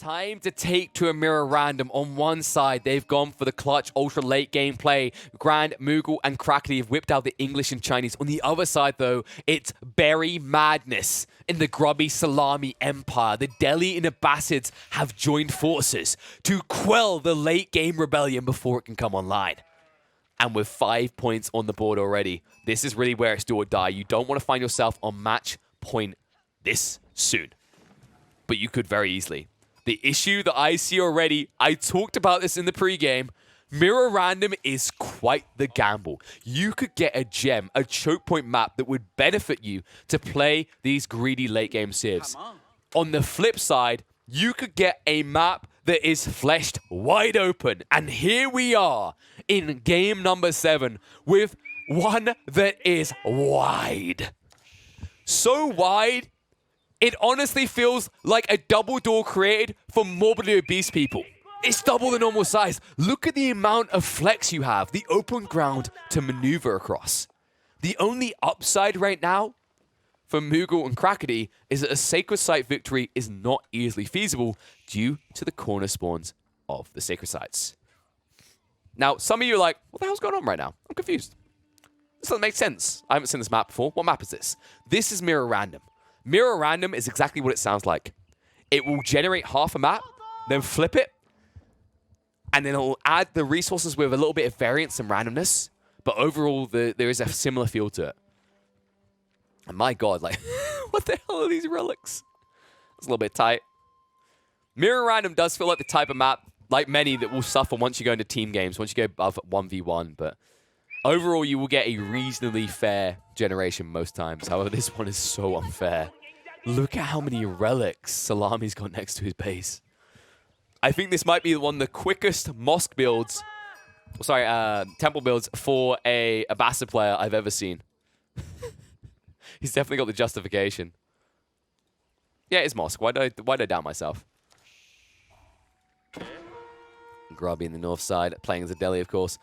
time to take to a mirror random. On one side, they've gone for the clutch, ultra late game play. Grand, Mugul, and Crackedy have whipped out the English and Chinese. On the other side, though, it's berry madness in the Grubby Szalami Empire. The Delhi and Abbasids have joined forces to quell the late game rebellion before it can come online. And with 5 points on the board already, this is really where it's do or die. You don't want to find yourself on match point this soon. But you could very easily. The issue that I see already, I talked about this in the pregame, mirror random is quite the gamble. You could get a gem, a choke point map that would benefit you to play these greedy late game civs. On the flip side, you could get a map that is fleshed wide open. And here we are in game number 7 with one that is wide. So wide, it honestly feels like a double door created for morbidly obese people. It's double the normal size. Look at the amount of flex you have, the open ground to maneuver across. The only upside right now for Mugul and Crackedy is that a Sacred Site victory is not easily feasible due to the corner spawns of the Sacred Sites. Now, some of you are like, what the hell's going on right now? I'm confused. This doesn't make sense. I haven't seen this map before. What map is this? This is Mirror Random. Mirror Random is exactly what it sounds like. It will generate half a map, then flip it, and then it'll add the resources with a little bit of variance and randomness. But overall, there is a similar feel to it. And my god, like, what the hell are these relics? It's a little bit tight. Mirror Random does feel like the type of map, like many, that will suffer once you go into team games, once you go above 1v1. But overall, you will get a reasonably fair generation most times. However, this one is so unfair. Look at how many relics Szalami's got next to his base. I think this might be one of the quickest mosque builds, sorry, temple builds for a Abbasid player I've ever seen. He's definitely got the justification. Yeah, it's mosque. Why do I doubt myself? Grubby in the north side, playing as a Delhi, of course.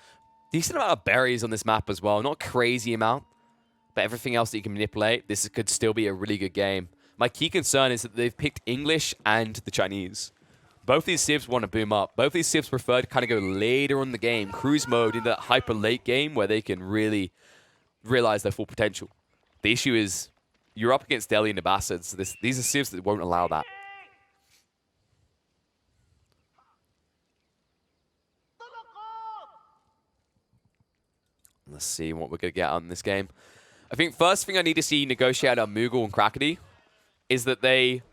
Decent amount of berries on this map as well. Not a crazy amount, but everything else that you can manipulate, this could still be a really good game. My key concern is that they've picked English and the Chinese. Both these civs want to boom up. Both these civs prefer to kind of go later on the game, cruise mode, in that hyper late game where they can really realize their full potential. The issue is you're up against Delhi and Abbasids. These are civs that won't allow that. Let's see what we're going to get on this game. I think first thing I need to see negotiate on Mugul and Crackedy is that they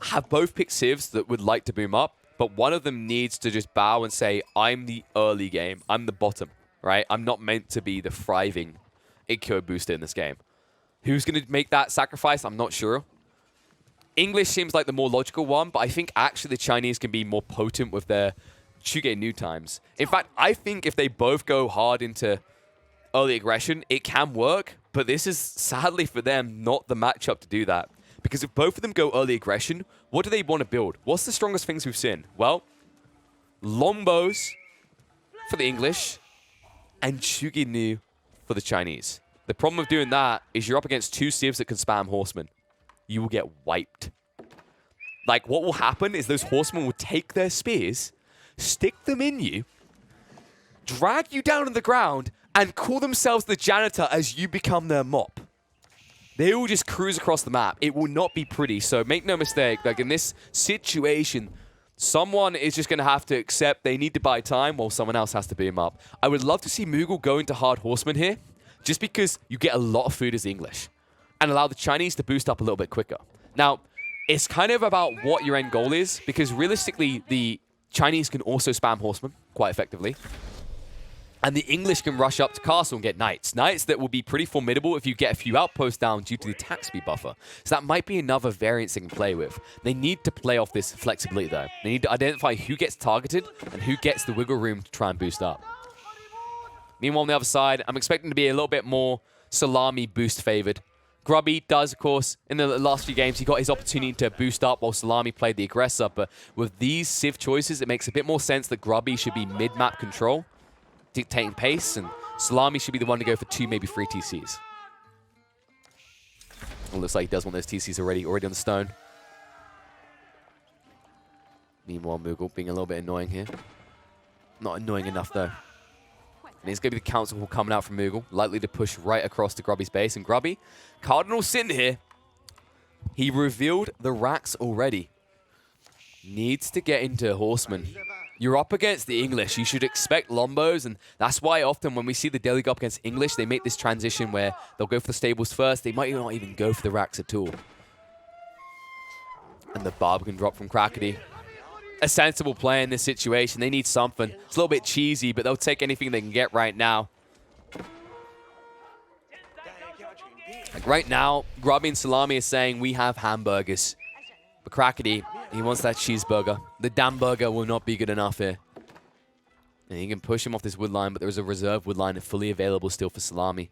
have both picked civs that would like to boom up, but one of them needs to just bow and say, I'm the early game. I'm the bottom, right? I'm not meant to be the thriving IQ booster in this game. Who's going to make that sacrifice? I'm not sure. English seems like the more logical one, but I think actually the Chinese can be more potent with their Shuge new times. In fact, I think if they both go hard into early aggression, it can work, but this is sadly for them not the matchup to do that. Because if both of them go early aggression, what do they want to build? What's the strongest things we've seen? Well, longbows for the English and Shuge new for the Chinese. The problem with doing that is you're up against two civs that can spam horsemen. You will get wiped. Like, what will happen is those horsemen will take their spears, stick them in you, drag you down on the ground, and call themselves the janitor as you become their mop. They will just cruise across the map. It will not be pretty, so make no mistake, like in this situation, someone is just going to have to accept they need to buy time while someone else has to beam up. I would love to see Mugul go into hard horseman here, just because you get a lot of food as English, and allow the Chinese to boost up a little bit quicker. Now, it's kind of about what your end goal is, because realistically, the Chinese can also spam horsemen quite effectively. And the English can rush up to castle and get knights. Knights that will be pretty formidable if you get a few outposts down due to the attack speed buffer. So that might be another variance they can play with. They need to play off this flexibility though. They need to identify who gets targeted and who gets the wiggle room to try and boost up. Meanwhile, on the other side, I'm expecting to be a little bit more Szalami boost favored. Grubby does, of course, in the last few games, he got his opportunity to boost up while Szalami played the aggressor. But with these civ choices, it makes a bit more sense that Grubby should be mid-map control, dictating pace, and Szalami should be the one to go for 2, maybe 3 TCs. It looks like he does want those TCs already on the stone. Meanwhile, Mugul being a little bit annoying here. Not annoying enough, though. And it's going to be the Council Hall coming out from Mugul, likely to push right across to Grubby's base. And Grubby, Cardinal Sin here. He revealed the racks already. Needs to get into Horseman. You're up against the English. You should expect Lombos, and that's why often when we see the Delhi go up against English, they make this transition where they'll go for the stables first. They might not even go for the racks at all. And the Barbican drop from Crackedy. A sensible play in this situation. They need something. It's a little bit cheesy, but they'll take anything they can get right now. Like right now, Grubby and Szalami are saying we have hamburgers. But Crackedy, he wants that cheeseburger. The damn burger will not be good enough here. And he can push him off this wood line, but there is a reserve wood line fully available still for Szalami.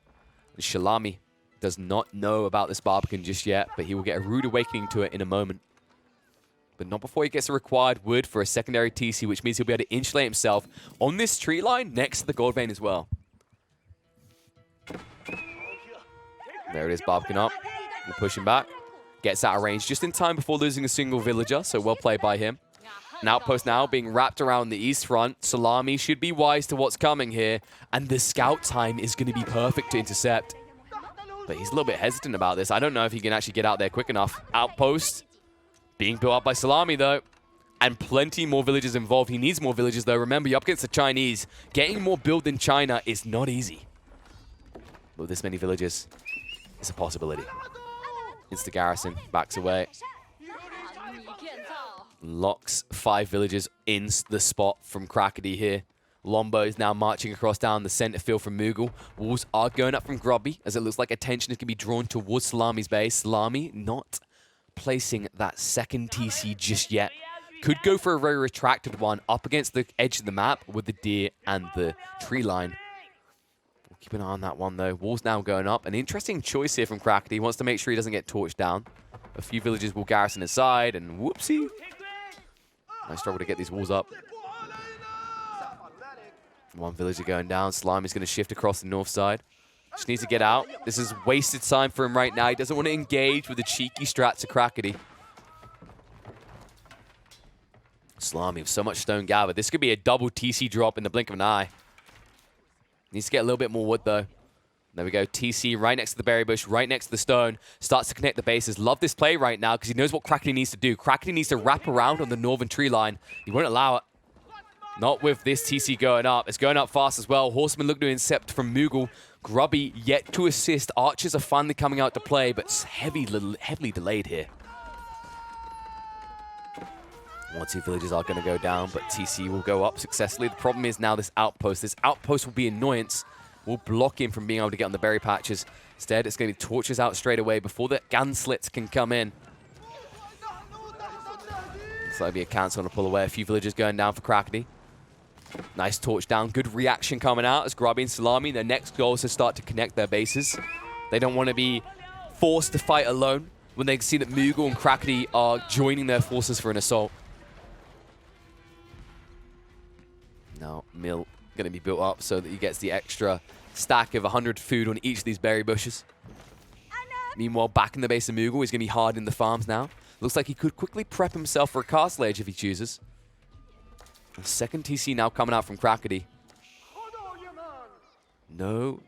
And Szalami does not know about this Barbican just yet, but he will get a rude awakening to it in a moment. But not before he gets the required wood for a secondary TC, which means he'll be able to insulate himself on this tree line next to the gold vein as well. There it is, Barbican up. We'll push him back. Gets out of range just in time before losing a single villager, so well played by him. An outpost now being wrapped around the east front. Szalami should be wise to what's coming here, and the scout time is going to be perfect to intercept. But he's a little bit hesitant about this. I don't know if he can actually get out there quick enough. Outpost being built up by Szalami, though. And plenty more villages involved. He needs more villages, though. Remember, you're up against the Chinese. Getting more build than China is not easy. But with this many villages, it's a possibility. Insta garrison, backs away. Locks 5 villages in the spot from Crackedy here. Lombo is now marching across down the center field from Mugul. Walls are going up from Grubby, as it looks like attention is going to be drawn towards Szalami's base. Szalami not placing that second TC just yet. Could go for a very retracted one up against the edge of the map with the deer and the tree line. We'll keep an eye on that one, though. Walls now going up. An interesting choice here from Crackedy. He wants to make sure he doesn't get torched down. A few villages will garrison his side, and whoopsie. I struggle to get these walls up. One villager going down. Szalami's going to shift across the north side. Just needs to get out. This is wasted time for him right now. He doesn't want to engage with the cheeky strats of Crackedy. Szalami with so much stone gathered. This could be a double TC drop in the blink of an eye. Needs to get a little bit more wood, though. There we go. TC right next to the berry bush, right next to the stone. Starts to connect the bases. Love this play right now because he knows what Crackedy needs to do. Crackedy needs to wrap around on the northern tree line. He won't allow it. Not with this TC going up. It's going up fast as well. Horseman looking to intercept from Mugul. Grubby yet to assist. Archers are finally coming out to play, but heavily delayed here. 1-2 villages are going to go down, but TC will go up successfully. The problem is now this outpost. This outpost will be annoyance. Will block him from being able to get on the berry patches. Instead, it's going to be torches out straight away before the gun slits can come in. So that'll be a cancel and a pull away. A few villagers going down for Crackedy. Nice torch down. Good reaction coming out as Grubby and Szalami. Their next goal is to start to connect their bases. They don't want to be forced to fight alone when they see that Mugul and Crackedy are joining their forces for an assault. Now, mill going to be built up so that he gets the extra stack of 100 food on each of these berry bushes. Meanwhile, back in the base of Mugul, he's going to be hard in the farms now. Looks like he could quickly prep himself for a castle age if he chooses. The second TC now coming out from Crackedy. No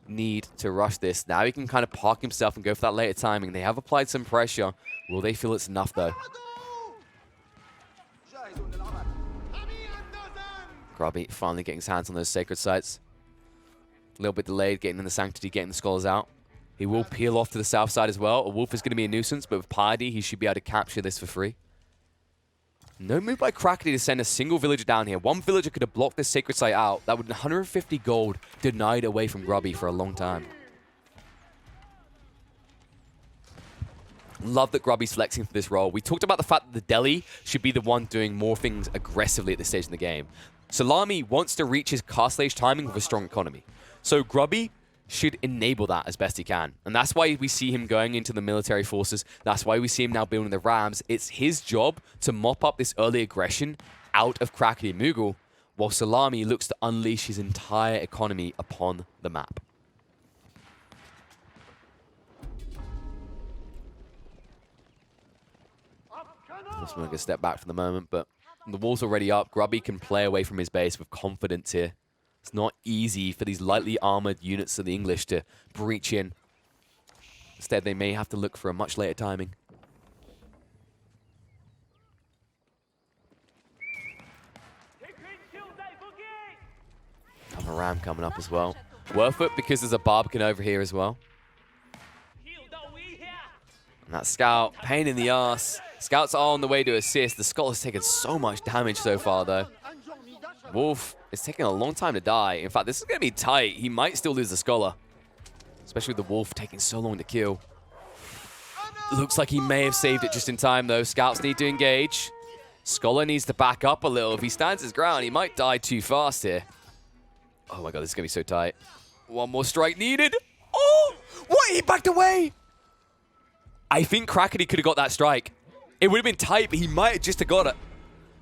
need to rush this. Now he can kind of park himself and go for that later timing. They have applied some pressure. Will they feel it's enough, though? Grubby finally getting his hands on those sacred sites. A little bit delayed getting in the sanctity, getting the scholars out. He will peel off to the south side as well. A wolf is going to be a nuisance, but with piety, he should be able to capture this for free. No move by Crackedy to send a single villager down here. One villager could have blocked this sacred site out. That would 150 gold denied away from Grubby for a long time. Love that Grubby's flexing for this role. We talked about the fact that the Delhi should be the one doing more things aggressively at this stage in the game. Szalami wants to reach his castle age timing with a strong economy. So Grubby should enable that as best he can. And that's why we see him going into the military forces. That's why we see him now building the rams. It's his job to mop up this early aggression out of Crackedy Mugul, while Szalami looks to unleash his entire economy upon the map. I'm going to step back for the moment, but The wall's already up. Grubby can play away from his base with confidence here. It's not easy for these lightly armored units of the English to breach in. Instead, they may have to look for a much later timing. Have a ram coming up as well. Worth it because there's a Barbican over here as well. And that scout, pain in the ass. Scouts are on the way to assist. The Scholar's taken so much damage so far, though. Wolf is taking a long time to die. In fact, this is going to be tight. He might still lose the Scholar. Especially with the Wolf taking so long to kill. Looks like he may have saved it just in time, though. Scouts need to engage. Scholar needs to back up a little. If he stands his ground, he might die too fast here. Oh my god, this is going to be so tight. One more strike needed. Oh! What? He backed away! I think Crackedy could have got that strike. It would have been tight, but he might have just have got it.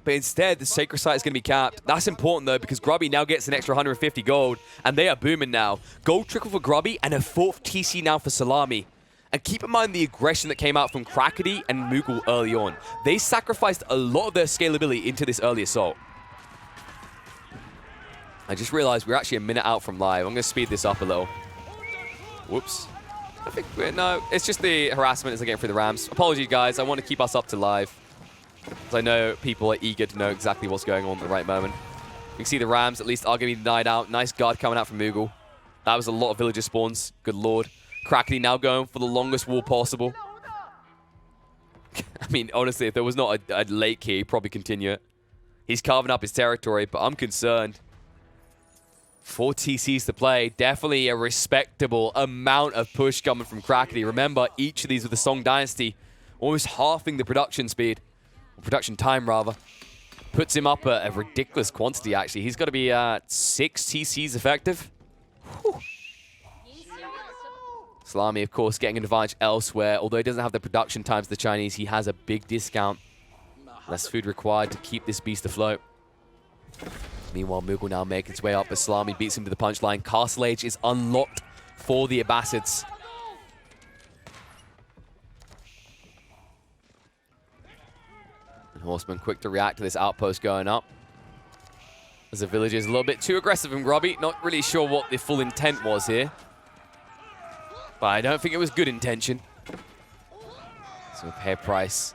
But instead, the Sacred Site is going to be capped. That's important, though, because Grubby now gets an extra 150 gold, and they are booming now. Gold trickle for Grubby, and a 4th TC now for Szalami. And keep in mind the aggression that came out from Crackedy and Mugul early on. They sacrificed a lot of their scalability into this early assault. I just realized we're actually a minute out from live. I'm going to speed this up a little. Whoops. I think, no, it's just the harassment as I get through the Rams. Apologies, guys. I want to keep us up to live. Because I know people are eager to know exactly what's going on at the right moment. You can see the Rams at least are going to be denied out. Nice guard coming out from Mugul. That was a lot of villager spawns. Good lord. Crackedy now going for the longest wall possible. I mean, honestly, if there was not a late key, he'd probably continue it. He's carving up his territory, but I'm concerned. 4 TCs to play. Definitely a respectable amount of push coming from Crackedy. Remember, each of these with the Song Dynasty almost halving the production speed. Or production time, rather. Puts him up at a ridiculous quantity, actually. He's got to be 6 TCs effective. Whew. Szalami, of course, getting an advantage elsewhere. Although he doesn't have the production times of the Chinese, he has a big discount. Less food required to keep this beast afloat. Meanwhile, Mugul now making his way up as Szalami beats him to the punchline. Castle Age is unlocked for the Abbasids. And Horseman quick to react to this outpost going up. As the village is a little bit too aggressive from Grubby. Not really sure what the full intent was here. But I don't think it was good intention. So pair price.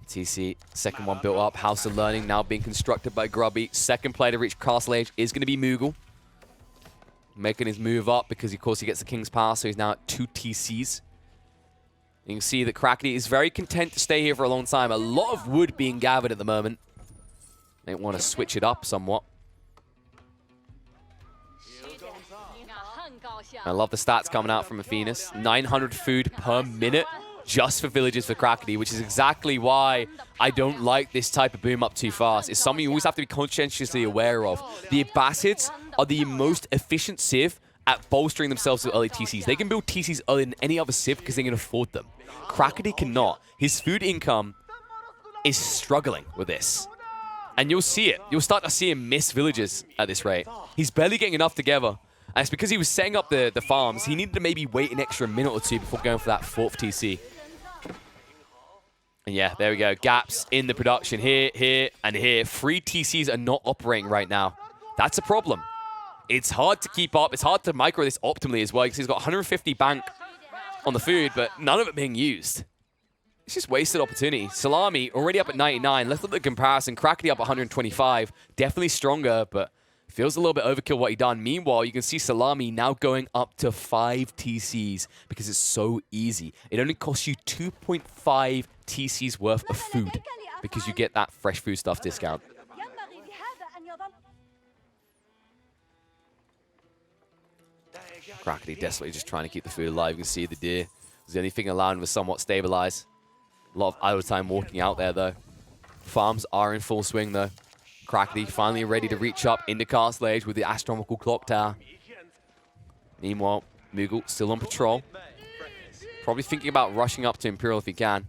TC, second one built up. House of Learning now being constructed by Grubby. Second player to reach Castle Age is going to be Mugul. Making his move up because, of course, he gets the King's Power, so he's now at 2 TCs. You can see that Crackedy is very content to stay here for a long time. A lot of wood being gathered at the moment. They want to switch it up somewhat. I love the stats coming out from Athenas. 900 food per minute. Just for villages for Crackedy, which is exactly why I don't like this type of boom up too fast. It's something you always have to be conscientiously aware of. The Abbasids are the most efficient civ at bolstering themselves with early TCs. They can build TCs earlier than any other civ because they can afford them. Crackedy cannot. His food income is struggling with this. And you'll see it. You'll start to see him miss villages at this rate. He's barely getting enough together. And it's because he was setting up the farms. He needed to maybe wait an extra minute or two before going for that 4th TC. And yeah, there we go. Gaps in the production here, here, and here. 3 TCs are not operating right now. That's a problem. It's hard to keep up. It's hard to micro this optimally as well because he's got 150 bank on the food, but none of it being used. It's just wasted opportunity. Szalami already up at 99. Let's look at the comparison. Crackedy up 125. Definitely stronger, but feels a little bit overkill what he done. Meanwhile, you can see Szalami now going up to 5 TCs because it's so easy. It only costs you 2.5 TCs worth of food because you get that fresh food stuff discount. Crackedy desperately just trying to keep the food alive. You can see the deer. The only thing allowing him to somewhat stabilize. A lot of idle time walking out there, though. Farms are in full swing, though. Crackedy finally ready to reach up into Castle Age with the astronomical clock tower. Meanwhile, Mugul still on patrol. Probably thinking about rushing up to Imperial if he can.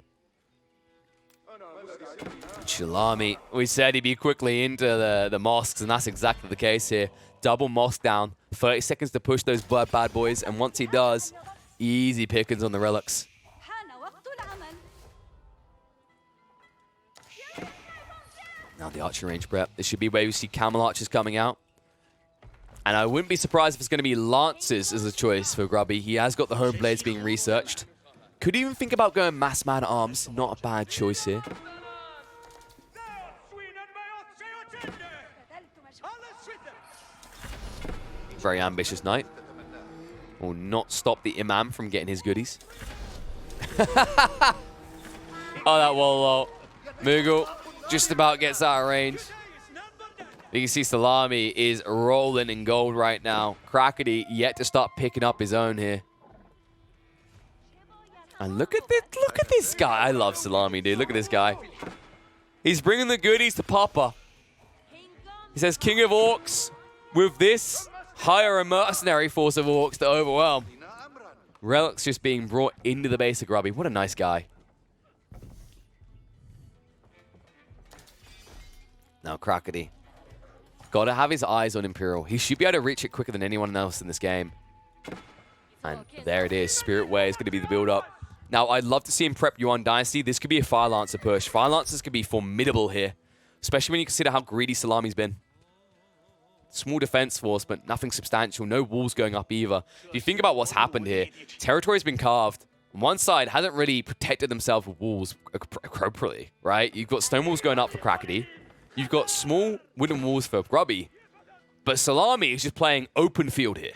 Szalami, we said he'd be quickly into the mosques, and that's exactly the case here. Double mosque down, 30 seconds to push those bad boys, and once he does, easy pickings on the relics. Now the archer range prep. This should be where you see camel archers coming out. And I wouldn't be surprised if it's going to be lances as a choice for Grubby. He has got the home blades being researched. Could even think about going mass man-at-arms. Not a bad choice here. Very ambitious knight. Will not stop the Imam from getting his goodies. Oh, that wall. Mugul just about gets out of range. You can see Szalami is rolling in gold right now. Crackedy yet to start picking up his own here. And look at this guy. I love Szalami, dude. Look at this guy. He's bringing the goodies to Papa. He says, King of Orcs, with this, hire a mercenary force of Orcs to overwhelm. Relic's just being brought into the base of Grubby. What a nice guy. Now Crackedy. Gotta have his eyes on Imperial. He should be able to reach it quicker than anyone else in this game. And there it is. Spirit Way is going to be the build-up. Now, I'd love to see him prep Yuan Dynasty. This could be a Fire Lancer push. Fire Lancers could be formidable here. Especially when you consider how greedy Szalami's been. Small defense force, but nothing substantial. No walls going up either. If you think about what's happened here, territory's been carved. One side hasn't really protected themselves with walls appropriately, right? You've got stone walls going up for Crackedy. You've got small wooden walls for Grubby. But Szalami is just playing open field here.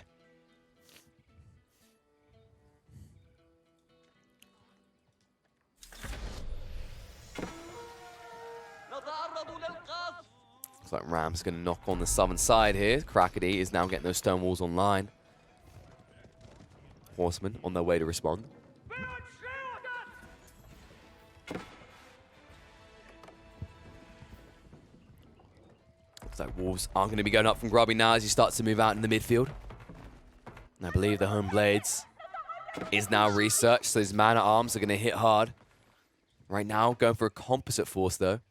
Looks like Ram's going to knock on the southern side here. Crackedy is now getting those stone walls online. Horsemen on their way to respond. Looks like walls aren't going to be going up from Grubby now as he starts to move out in the midfield. And I believe the home blades is now researched, so his man-at-arms are going to hit hard. Right now, going for a composite force, though.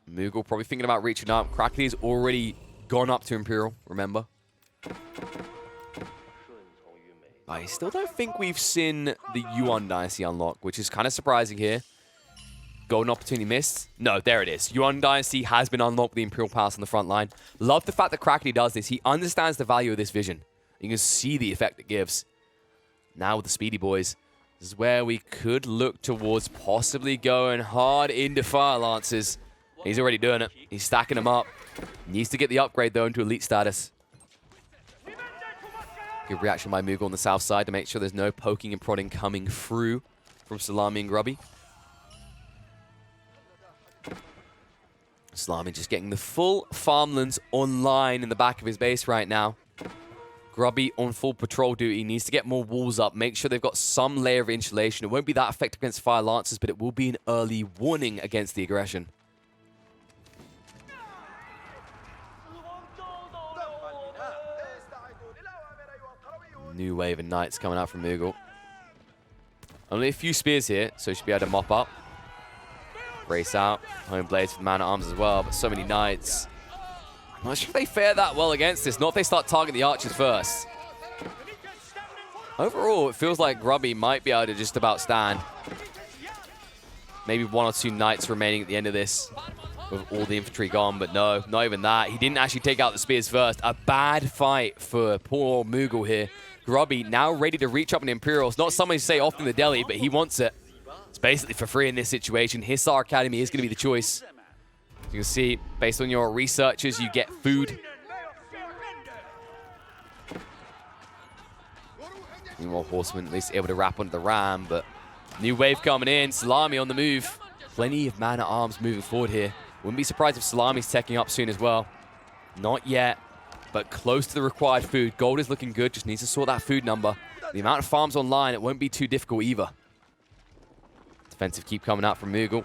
Mugul probably thinking about reaching up. Crackedy's already gone up to Imperial, remember? I still don't think we've seen the Yuan Dynasty unlock, which is kind of surprising here. Golden opportunity missed. No, there it is. Yuan Dynasty has been unlocked with the Imperial Palace on the front line. Love the fact that Crackedy does this. He understands the value of this vision. You can see the effect it gives. Now with the Speedy Boys, this is where we could look towards possibly going hard into Fire Lancers. He's already doing it. He's stacking them up. Needs to get the upgrade, though, into elite status. Good reaction by Mugul on the south side to make sure there's no poking and prodding coming through from Szalami and Grubby. Szalami just getting the full farmlands online in the back of his base right now. Grubby on full patrol duty. Needs to get more walls up. Make sure they've got some layer of insulation. It won't be that effective against Fire Lancers, but it will be an early warning against the aggression. New wave of knights coming out from Mugul. Only a few spears here, so he should be able to mop up. Brace out. Home blades for the man-at-arms as well, but so many knights. I'm not sure if they fare that well against this. Not if they start targeting the archers first. Overall, it feels like Grubby might be able to just about stand. Maybe one or two knights remaining at the end of this with all the infantry gone, but no, not even that. He didn't actually take out the spears first. A bad fight for poor Mugul here. Grubby now ready to reach up an Imperial. It's not something to say off in the deli, but he wants it. It's basically for free in this situation. Hissar Academy is going to be the choice. As you can see, based on your researches, you get food. Meanwhile, Horseman at least able to wrap onto the ram, but new wave coming in. Szalami on the move. Plenty of man-at-arms moving forward here. Wouldn't be surprised if Szalami's teching up soon as well. Not yet, but close to the required food. Gold is looking good, just needs to sort that food number. The amount of farms online, it won't be too difficult either. Defensive keep coming out from Mugul.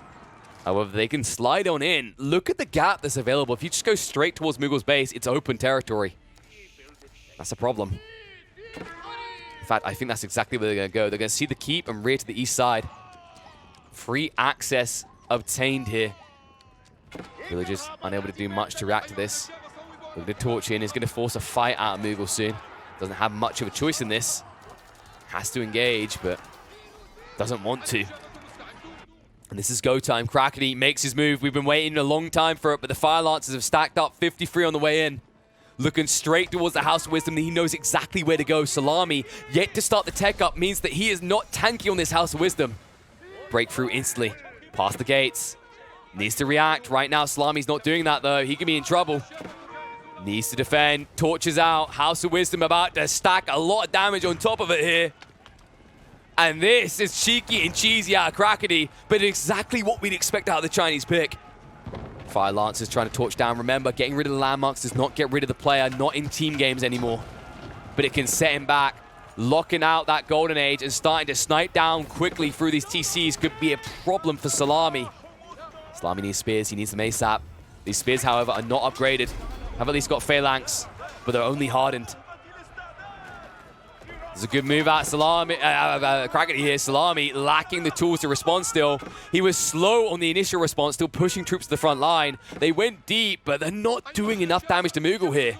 However, they can slide on in. Look at the gap that's available. If you just go straight towards Mugul's base, it's open territory. That's a problem. In fact, I think that's exactly where they're going to go. They're going to see the keep and rear to the east side. Free access obtained here. Villagers unable to do much to react to this. Look at the torch in. Is going to force a fight out of Mugul soon. Doesn't have much of a choice in this. Has to engage, but doesn't want to. And this is go time. Crackedy makes his move. We've been waiting a long time for it, but the Fire Lancers have stacked up 53 on the way in. Looking straight towards the House of Wisdom. He knows exactly where to go. Szalami, yet to start the tech up, means that he is not tanky on this House of Wisdom. Breakthrough instantly. Past the gates. Needs to react. Right now, Szalami's not doing that, though. He could be in trouble. Needs to defend. Torches out. House of Wisdom about to stack a lot of damage on top of it here. And this is cheeky and cheesy out of Crackedy, but exactly what we'd expect out of the Chinese pick. Fire Lancers trying to torch down. Remember, getting rid of the landmarks does not get rid of the player, not in team games anymore. But it can set him back. Locking out that Golden Age and starting to snipe down quickly through these TCs could be a problem for Szalami. Szalami needs spears, he needs them ASAP. These spears, however, are not upgraded. Have at least got phalanx, but they're only hardened. It's a good move out. Szalami, Crackedy here. Szalami lacking the tools to respond still. He was slow on the initial response, still pushing troops to the front line. They went deep, but they're not doing enough damage to Mugul here.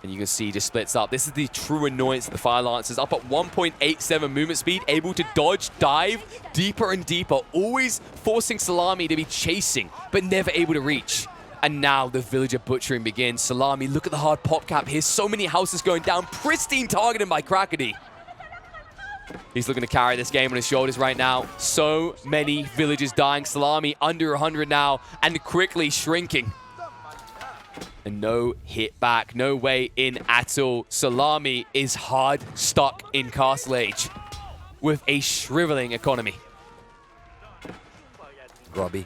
And you can see he just splits up. This is the true annoyance of the Fire Lancers. Up at 1.87 movement speed, able to dodge, dive deeper and deeper, always forcing Szalami to be chasing, but never able to reach. And now the villager butchering begins. Szalami, look at the hard pop cap here. So many houses going down. Pristine targeting by Crackedy. He's looking to carry this game on his shoulders right now. So many villagers dying. Szalami under 100 now and quickly shrinking. And no hit back. No way in at all. Szalami is hard stuck in Castle Age with a shriveling economy. Grubby.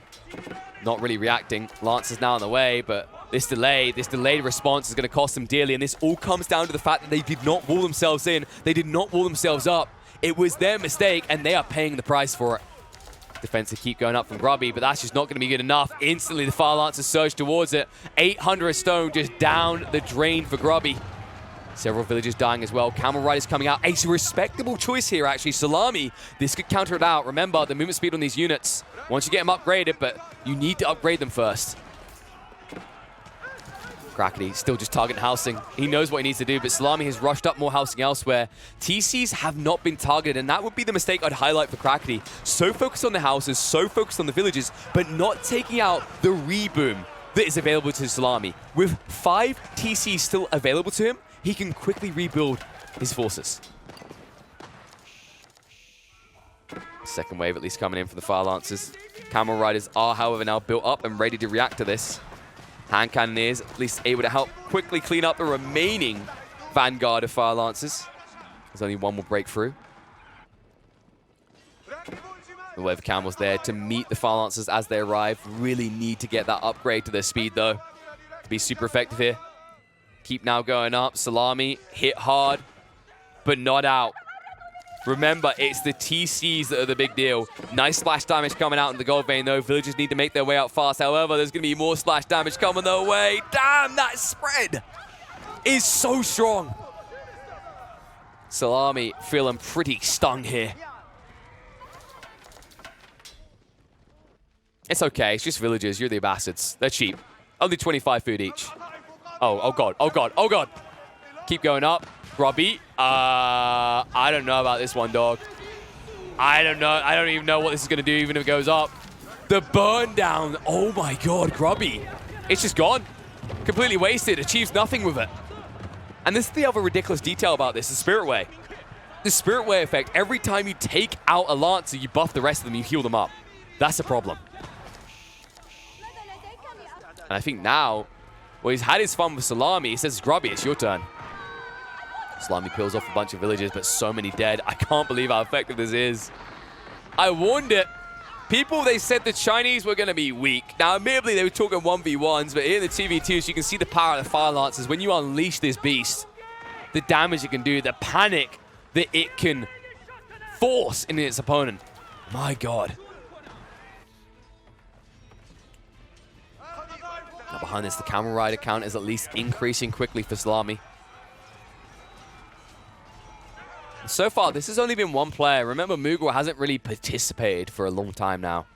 Not really reacting. Lancer's now on the way, but this delayed response is going to cost them dearly, and this all comes down to the fact that they did not wall themselves in. They did not wall themselves up. It was their mistake, and they are paying the price for it. Defensive keep going up from Grubby, but that's just not going to be good enough. Instantly, the Fire Lancers surge towards it. 800 stone just down the drain for Grubby. Several villagers dying as well. Camel Riders coming out. A respectable choice here, actually. Szalami, this could counter it out. Remember, the movement speed on these units, once you get them upgraded, but you need to upgrade them first. Crackedy still just targeting housing. He knows what he needs to do, but Szalami has rushed up more housing elsewhere. TCs have not been targeted, and that would be the mistake I'd highlight for Crackedy. So focused on the houses, so focused on the villages, but not taking out the reboom that is available to Szalami. With 5 TCs still available to him, he can quickly rebuild his forces. Second wave at least coming in for the Fire Lancers. Camel Riders are, however, now built up and ready to react to this. Hand Cannoneers at least able to help quickly clean up the remaining vanguard of Fire Lancers. There's only one more breakthrough. The wave of Camels there to meet the Fire Lancers as they arrive. Really need to get that upgrade to their speed, though, to be super effective here. Keep now going up. Szalami hit hard, but not out. Remember, it's the TCs that are the big deal. Nice splash damage coming out in the gold vein, though. Villagers need to make their way out fast. However, there's going to be more splash damage coming their way. Damn, that spread is so strong. Szalami feeling pretty stung here. It's okay. It's just villagers. You're the bastards. They're cheap. Only 25 food each. Oh god, oh god, oh god. Keep going up. Grubby. I don't know about this one, dog. I don't know. I don't even know what this is going to do, even if it goes up. The burn down. Oh my god, Grubby. It's just gone. Completely wasted. Achieves nothing with it. And this is the other ridiculous detail about this, the Spirit Way. The Spirit Way effect, every time you take out a Lancer, you buff the rest of them, you heal them up. That's a problem. And I think now, well, he's had his fun with Szalami. He says, Grubby, it's your turn. Szalami peels off a bunch of villagers, but so many dead. I can't believe how effective this is. I warned it. People, they said the Chinese were going to be weak. Now, admittedly, they were talking 1v1s, but here in the 2v2s, you can see the power of the Fire Lancers. When you unleash this beast, the damage it can do, the panic that it can force in its opponent. My god. Now behind this, the Camel Rider count is at least increasing quickly for Szalami. So far, this has only been one player. Remember, Mugul hasn't really participated for a long time now.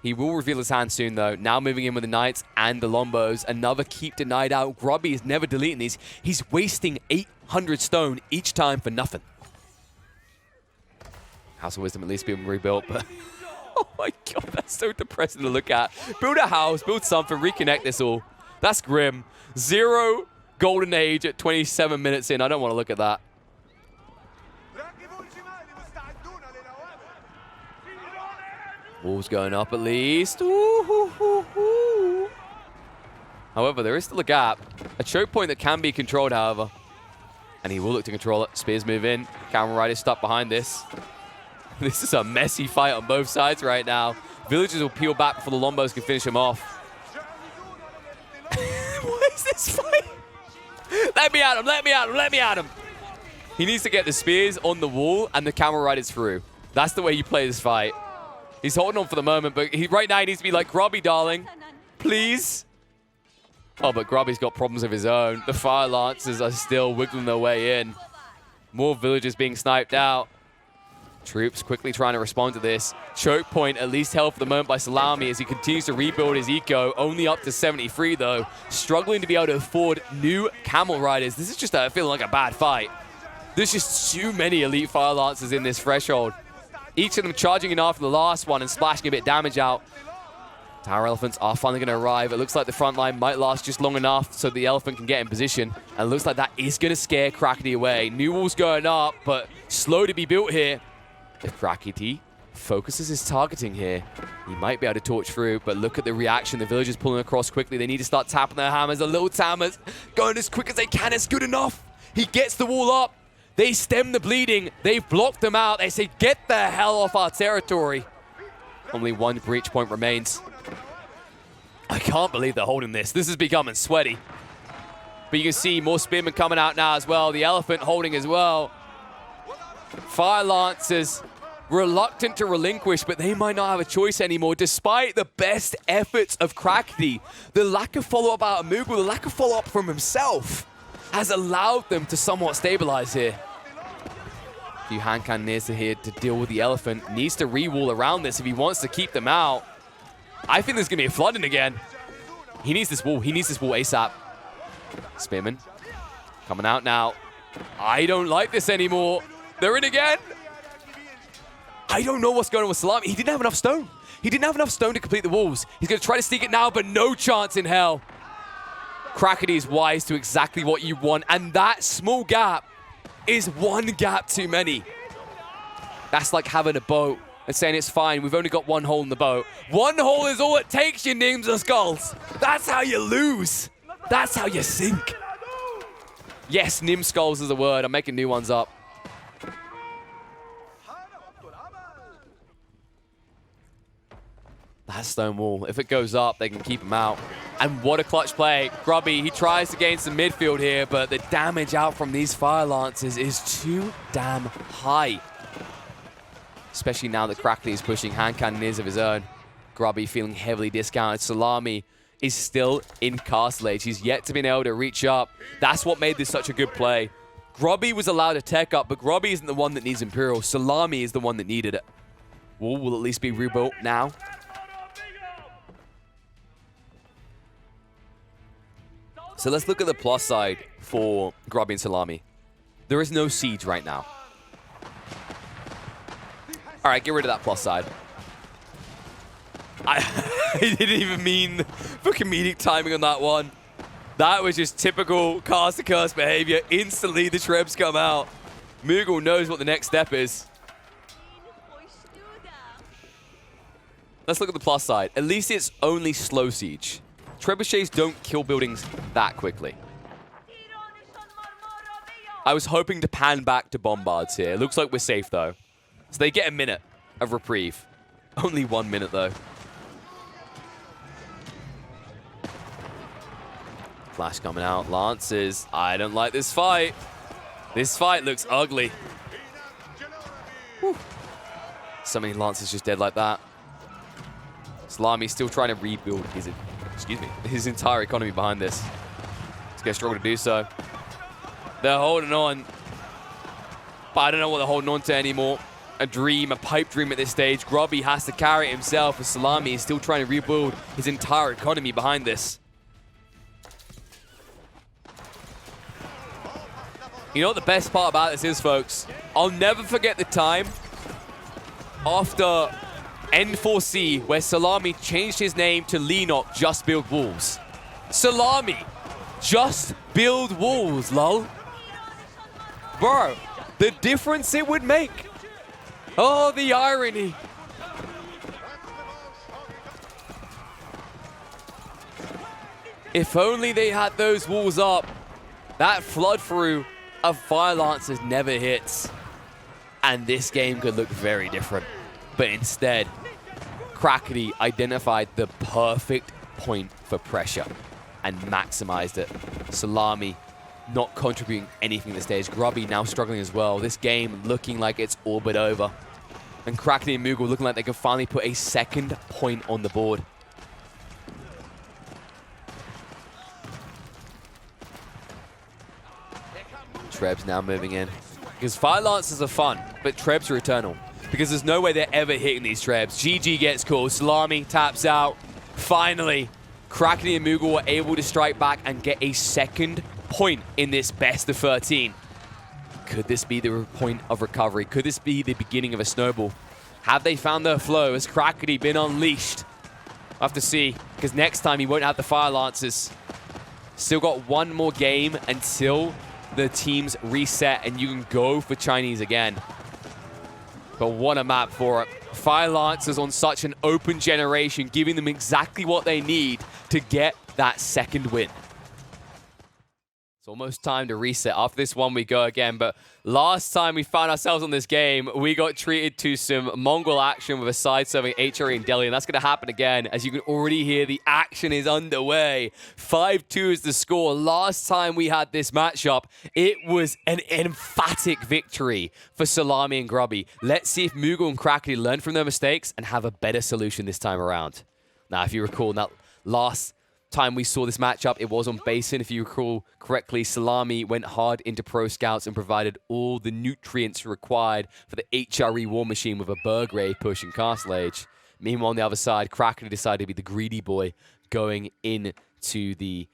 He will reveal his hand soon, though. Now moving in with the Knights and the Lombos. Another keep denied out. Grubby is never deleting these. He's wasting 800 stone each time for nothing. House of Wisdom at least being rebuilt, but oh my god, that's so depressing to look at. Build a house, build something, reconnect this all. That's grim. 0 Golden Age at 27 minutes in. I don't want to look at that. Walls going up at least. Ooh. However, there is still a gap. A choke point that can be controlled, however. And he will look to control it. Spears move in. Camera Rider stuck behind this. This is a messy fight on both sides right now. Villagers will peel back before the Lombos can finish him off. What is this fight? Let me at him, let me at him, let me at him. He needs to get the spears on the wall and the Camera Riders through. That's the way you play this fight. He's holding on for the moment, but right now he needs to be like, Grubby, darling, please. Oh, but Grubby's got problems of his own. The Fire Lancers are still wiggling their way in. More villagers being sniped out. Troops quickly trying to respond to this. Choke point at least held for the moment by Szalami as he continues to rebuild his eco. Only up to 73 though. Struggling to be able to afford new Camel Riders. This is just feeling like a bad fight. There's just too many elite Fire Lancers in this threshold. Each of them charging in after the last one and splashing a bit of damage out. Tower Elephants are finally going to arrive. It looks like the front line might last just long enough so the Elephant can get in position. And it looks like that is going to scare Crackedy away. New walls going up, but slow to be built here. If Crackedy focuses his targeting here, he might be able to torch through, but look at the reaction. The villagers pulling across quickly. They need to start tapping their hammers. The little hammers going as quick as they can. It's good enough. He gets the wall up. They stem the bleeding. They've blocked them out. They say, get the hell off our territory. Only one breach point remains. I can't believe they're holding this. This is becoming sweaty. But you can see more spearmen coming out now as well. The Elephant holding as well. Fire Lancers reluctant to relinquish, but they might not have a choice anymore despite the best efforts of Crackedy. The lack of follow-up out of Mugul, the lack of follow-up from himself has allowed them to somewhat stabilize here. A few hand cannoneers here to deal with the Elephant. Needs to re-wall around this if he wants to keep them out. I think there's going to be a flooding again. He needs this wall. He needs this wall ASAP. Spearman coming out now. I don't like this anymore. They're in again. I don't know what's going on with Szalami. He didn't have enough stone. He didn't have enough stone to complete the walls. He's going to try to sneak it now, but no chance in hell. Crackedy is wise to exactly what you want, and that small gap is one gap too many. That's like having a boat and saying it's fine, we've only got one hole in the boat. One hole is all it takes, you names of skulls. That's how you lose. That's how you sink. Yes, Nim skulls is a word. I'm making new ones up. That stone wall, if it goes up, they can keep him out. And what a clutch play. Grubby, he tries to gain some midfield here, but the damage out from these Fire Lancers is too damn high. Especially now that Crackedy is pushing hand cannoneers of his own. Grubby feeling heavily discounted. Szalami is still in Castle Age. He's yet to be able to reach up. That's what made this such a good play. Grubby was allowed to tech up, but Grubby isn't the one that needs Imperial. Szalami is the one that needed it. Wall will at least be rebuilt now. So let's look at the plus side for Grubby and Szalami. There is no siege right now. All right, get rid of that plus side. I didn't even mean for comedic timing on that one. That was just typical Caster Curse behavior. Instantly, the Trebs come out. Mugul knows what the next step is. Let's look at the plus side. At least it's only slow siege. Trebuchets don't kill buildings that quickly. I was hoping to pan back to bombards here. It looks like we're safe, though. So they get a minute of reprieve. Only 1 minute, though. Flash coming out. Lancers. I don't like this fight. This fight looks ugly. Whew. So many Lancers just dead like that. Szalami still trying to rebuild his entire economy behind this. He's going to struggle to do so. They're holding on. But I don't know what they're holding on to anymore. A dream, a pipe dream at this stage. Grubby has to carry it himself, as Szalami is still trying to rebuild his entire economy behind this. You know what the best part about this is, folks? I'll never forget the time after N4C, where Szalami changed his name to Lenok, Just Build Walls. Szalami, just build walls, lol. Bro, the difference it would make. Oh, the irony. If only they had those walls up. That flood through of Fire Lancers never hits. And this game could look very different. But instead, Crackedy identified the perfect point for pressure and maximized it. Szalami not contributing anything to the stage. Grubby now struggling as well. This game looking like it's all but over. And Crackedy and Mugul looking like they can finally put a second point on the board. Trebs now moving in. Because Fire Lancers are fun, but Trebs are eternal. Because there's no way they're ever hitting these Trebs. GG gets called. Szalami taps out. Finally, Crackedy and Mugul were able to strike back and get a second point in this best of 13. Could this be the point of recovery? Could this be the beginning of a snowball? Have they found their flow? Has Crackedy been unleashed? We'll have to see, because next time he won't have the Fire Lancers. Still got one more game until the teams reset and you can go for Chinese again. But what a map for it. Fire Lancers on such an open generation, giving them exactly what they need to get that second win. It's almost time to reset. After this one, we go again. But last time we found ourselves on this game, we got treated to some Mongol action with a side-serving HRE in Delhi. And that's going to happen again. As you can already hear, the action is underway. 5-2 is the score. Last time we had this matchup, it was an emphatic victory for Szalami and Grubby. Let's see if Mugul and Crackedy learn from their mistakes and have a better solution this time around. Now, if you recall, that last time we saw this matchup, it was on Basin. If you recall correctly, Szalami went hard into Pro Scouts and provided all the nutrients required for the HRE War Machine with a Burgrave push in Castle Age. Meanwhile, on the other side, Crackedy decided to be the greedy boy going into the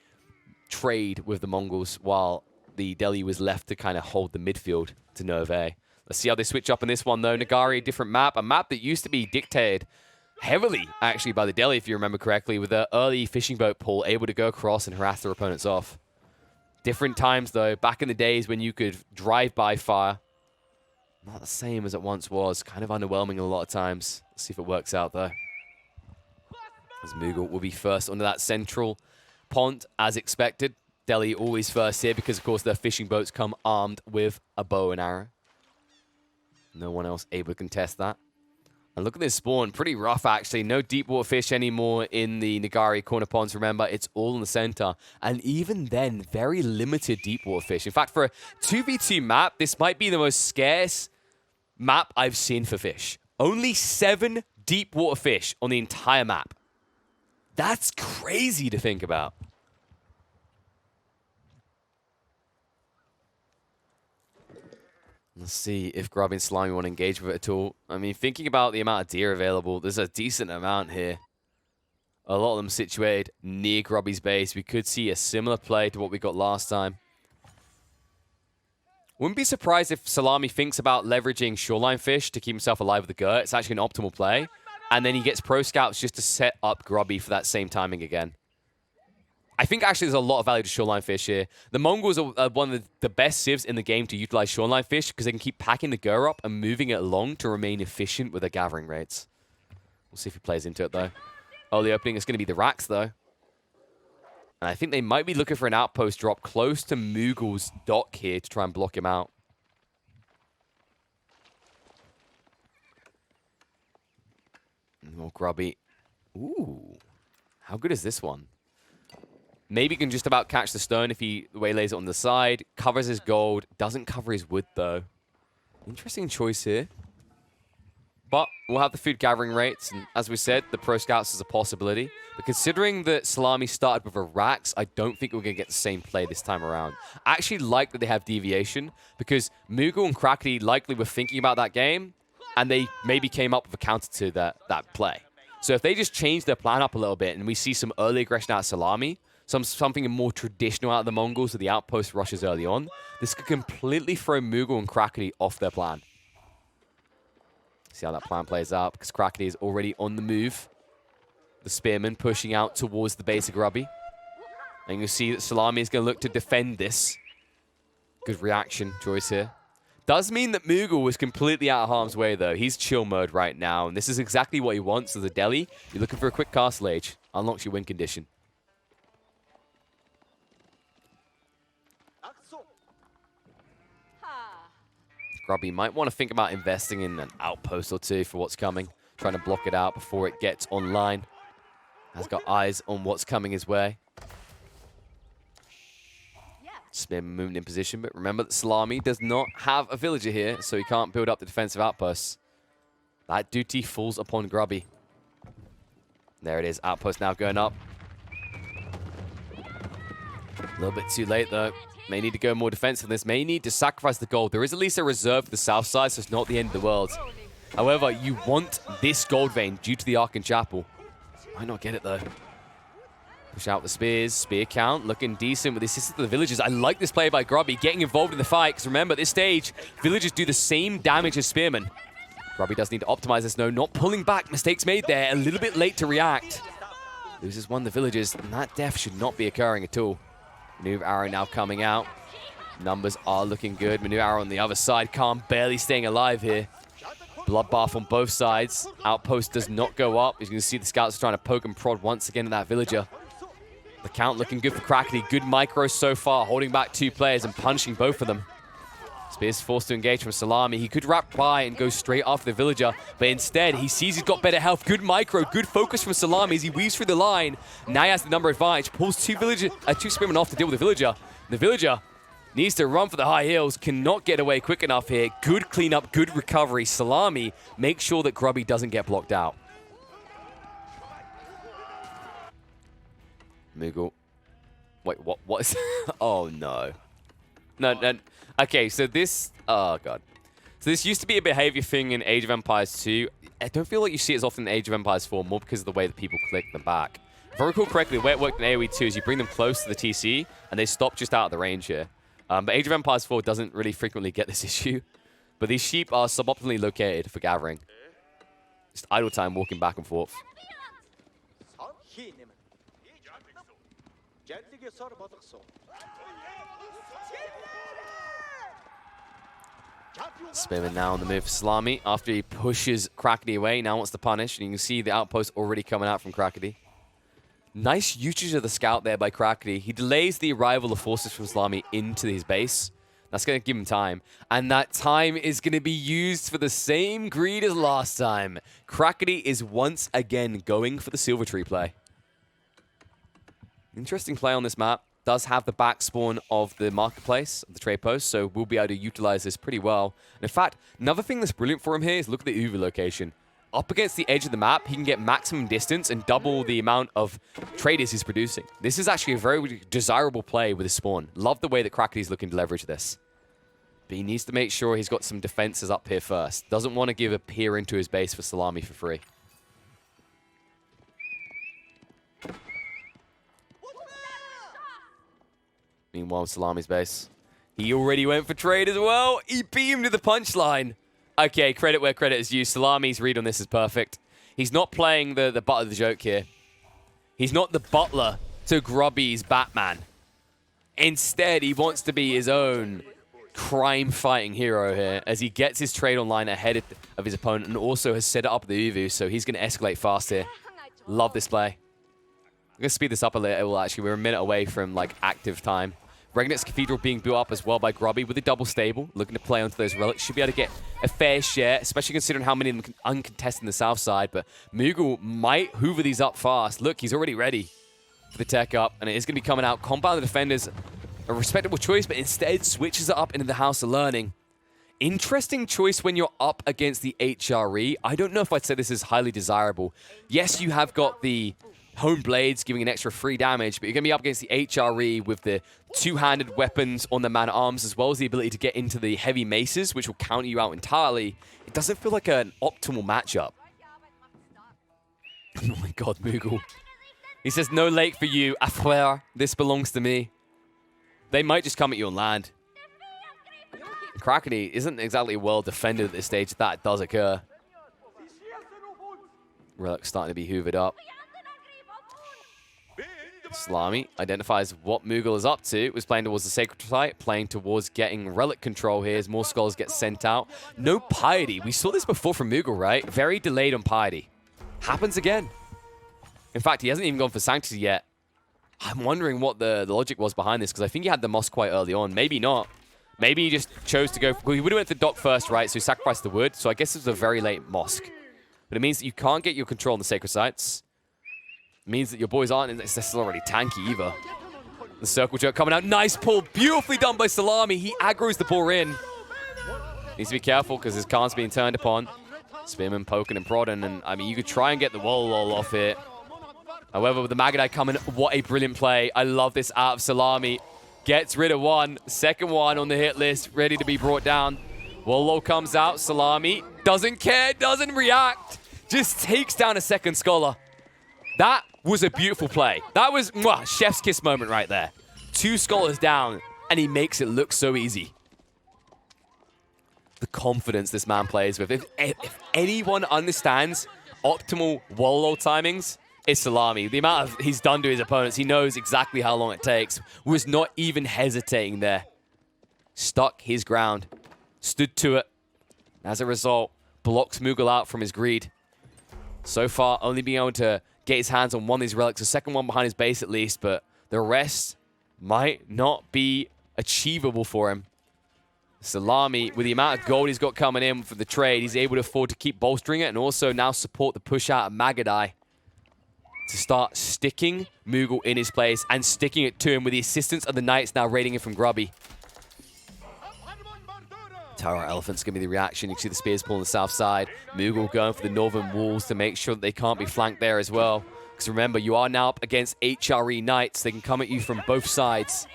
trade with the Mongols while the Delhi was left to kind of hold the midfield to Nove. Let's see how they switch up in this one, though. Nagari, a different map. A map that used to be dictated heavily, actually, by the Delhi, if you remember correctly, with the early fishing boat pull, able to go across and harass their opponents off. Different times, though. Back in the days when you could drive by fire. Not the same as it once was. Kind of underwhelming a lot of times. Let's see if it works out, though. As Mugul will be first onto that central pond, as expected. Delhi always first here because, of course, their fishing boats come armed with a bow and arrow. No one else able to contest that. And look at this spawn. Pretty rough, actually. No deep water fish anymore in the Nagari corner ponds. Remember, it's all in the center. And even then, very limited deep water fish. In fact, for a 2v2 map, this might be the most scarce map I've seen for fish. Only 7 deep water fish on the entire map. That's crazy to think about. Let's see if Grubby and Szalami want to engage with it at all. I mean, thinking about the amount of deer available, there's a decent amount here. A lot of them situated near Grubby's base. We could see a similar play to what we got last time. Wouldn't be surprised if Szalami thinks about leveraging shoreline fish to keep himself alive with the Gurt. It's actually an optimal play. And then he gets Pro Scouts just to set up Grubby for that same timing again. I think actually there's a lot of value to shoreline fish here. The Mongols are one of the best civs in the game to utilize shoreline fish because they can keep packing the Gur up and moving it along to remain efficient with their gathering rates. We'll see if he plays into it, though. Oh, the opening is going to be the racks, though. And I think they might be looking for an outpost drop close to Mugul's dock here to try and block him out. More Grubby. Ooh. How good is this one? Maybe can just about catch the stone if he waylays it on the side. Covers his gold. Doesn't cover his wood, though. Interesting choice here. But we'll have the food gathering rates. And as we said, the Pro Scouts is a possibility. But considering that Szalami started with a Rax, I don't think we're going to get the same play this time around. I actually like that they have deviation. Because Mugul and Crackedy likely were thinking about that game. And they maybe came up with a counter to that play. So if they just change their plan up a little bit and we see some early aggression out of Szalami, something more traditional out of the Mongols with the outpost rushes early on, this could completely throw Mugul and Crackedy off their plan. See how that plan plays out, because Crackedy is already on the move. The Spearman pushing out towards the base of Grubby. And you'll see that Szalami is going to look to defend this. Good reaction choice here. Does mean that Mugul was completely out of harm's way, though. He's chill mode right now, and this is exactly what he wants as a deli. You're looking for a quick castle age. Unlocks your win condition. Grubby might want to think about investing in an outpost or two for what's coming. Trying to block it out before it gets online. Has got eyes on what's coming his way. Spearman moving in position, but remember that Szalami does not have a villager here, so he can't build up the defensive outposts. That duty falls upon Grubby. There it is, outpost now going up. A little bit too late, though. May need to go more defensive than this. May need to sacrifice the gold. There is at least a reserve to the south side, so it's not the end of the world. However, you want this gold vein due to the Ark and Chapel. Might not get it, though. Push out the spears. Spear count looking decent with the assist of the villagers. I like this play by Grubby, getting involved in the fight, because remember, at this stage, villagers do the same damage as spearmen. Grubby does need to optimize this, no, not pulling back. Mistakes made there. A little bit late to react. Loses one of the villagers, and that death should not be occurring at all. Maneuver arrow now coming out. Numbers are looking good. Maneuver arrow on the other side. Khan barely staying alive here. Bloodbath on both sides. Outpost does not go up. As you can see, the scouts are trying to poke and prod once again at that villager. The count looking good for Crackedy. Good micro so far, holding back two players and punching both of them. Spears forced to engage from Szalami. He could wrap by and go straight after the villager, but instead he sees he's got better health. Good micro, good focus from Szalami as he weaves through the line. Now he has the number advantage, pulls two spearmen off to deal with the villager. The villager needs to run for the high heels, cannot get away quick enough here. Good cleanup, good recovery. Szalami makes sure that Grubby doesn't get blocked out. Mugul. Wait, what is... Oh, no. No. Okay, so this... Oh, God. So this used to be a behavior thing in Age of Empires 2. I don't feel like you see it as often in Age of Empires 4, more because of the way that people click them back. If I recall correctly, the way it worked in AoE 2 is you bring them close to the TC, and they stop just out of the range here. But Age of Empires 4 doesn't really frequently get this issue. But these sheep are suboptimally located for gathering. Just idle time walking back and forth. Spearman now on the move for Szalami after he pushes Crackedy away. Now wants to punish, and you can see the outpost already coming out from Crackedy. Nice usage of the scout there by Crackedy. He delays the arrival of forces from Szalami into his base. That's going to give him time. And that time is going to be used for the same greed as last time. Crackedy is once again going for the Silver Tree play. Interesting play on this map. Does have the back spawn of the marketplace, of the trade post, so we'll be able to utilize this pretty well. And in fact, another thing that's brilliant for him here is look at the Uvu location. Up against the edge of the map, he can get maximum distance and double the amount of traders he's producing. This is actually a very desirable play with his spawn. Love the way that Crackedy's looking to leverage this. But he needs to make sure he's got some defenses up here first. Doesn't want to give a peer into his base for Szalami for free. Meanwhile, Szalami's base. He already went for trade as well. He beamed to the punchline. Okay, credit where credit is due. Szalami's read on this is perfect. He's not playing the butt of the joke here. He's not the butler to Grubby's Batman. Instead, he wants to be his own crime-fighting hero here as he gets his trade online ahead of his opponent and also has set it up the Uvu, so he's going to escalate fast here. Love this play. I'm going to speed this up a little, actually. We're a minute away from, like, active time. Regnit's Cathedral being built up as well by Grubby with a double stable, looking to play onto those relics. Should be able to get a fair share, especially considering how many of them can uncontested in the south side. But Mugul might hoover these up fast. Look, he's already ready for the tech up, and it is going to be coming out. Compound the Defenders, a respectable choice, but instead switches it up into the House of Learning. Interesting choice when you're up against the HRE. I don't know if I'd say this is highly desirable. Yes, you have got the Home Blades giving an extra 3 damage, but you're going to be up against the HRE with the two-handed weapons on the man-at-arms, as well as the ability to get into the heavy maces, which will counter you out entirely. It doesn't feel like an optimal matchup. Oh my god, Mugul. He says, no lake for you, Affair. This belongs to me. They might just come at you on land. Crackedy isn't exactly well defended at this stage if that does occur. Relic starting to be hoovered up. Szalami identifies what Mugul is up to. Was playing towards the Sacred Site, playing towards getting Relic control here as more scholars get sent out. No Piety. We saw this before from Mugul, right? Very delayed on Piety. Happens again. In fact, he hasn't even gone for Sanctity yet. I'm wondering what the logic was behind this, because I think he had the Mosque quite early on. Maybe not. Maybe he just chose to go... Well, he would have went to Dock first, right? So he sacrificed the wood. So I guess it was a very late Mosque. But it means that you can't get your control on the Sacred Sites. It means that your boys aren't... It's still already tanky either. The Circle Jerk coming out. Nice pull. Beautifully done by Szalami. He aggroes the ball in. Needs to be careful because his Khan's being turned upon. Spearman poking and prodding. And, I mean, you could try and get the wall off here. However, with the Magadai coming, what a brilliant play. I love this out of Szalami. Gets rid of one. Second one on the hit list. Ready to be brought down. Wallow comes out. Szalami doesn't care. Doesn't react. Just takes down a second scholar. That was a beautiful play. That was chef's kiss moment right there. 2 scholars down, and he makes it look so easy. The confidence this man plays with. If anyone understands optimal Wallow timings, it's Szalami. The amount of he's done to his opponents, he knows exactly how long it takes. Was not even hesitating there. Stuck his ground. Stood to it. As a result, blocks Mugul out from his greed. So far, only being able to get his hands on one of these relics. The second one behind his base at least, but the rest might not be achievable for him. Szalami, with the amount of gold he's got coming in for the trade, he's able to afford to keep bolstering it and also now support the push out of Magadai to start sticking Mugul in his place and sticking it to him with the assistance of the Knights now raiding him from Grubby. Tower Elephant's going to be the reaction. You can see the spears pull on the south side. Mugul going for the northern walls to make sure that they can't be flanked there as well. Because remember, you are now up against HRE Knights. They can come at you from both sides.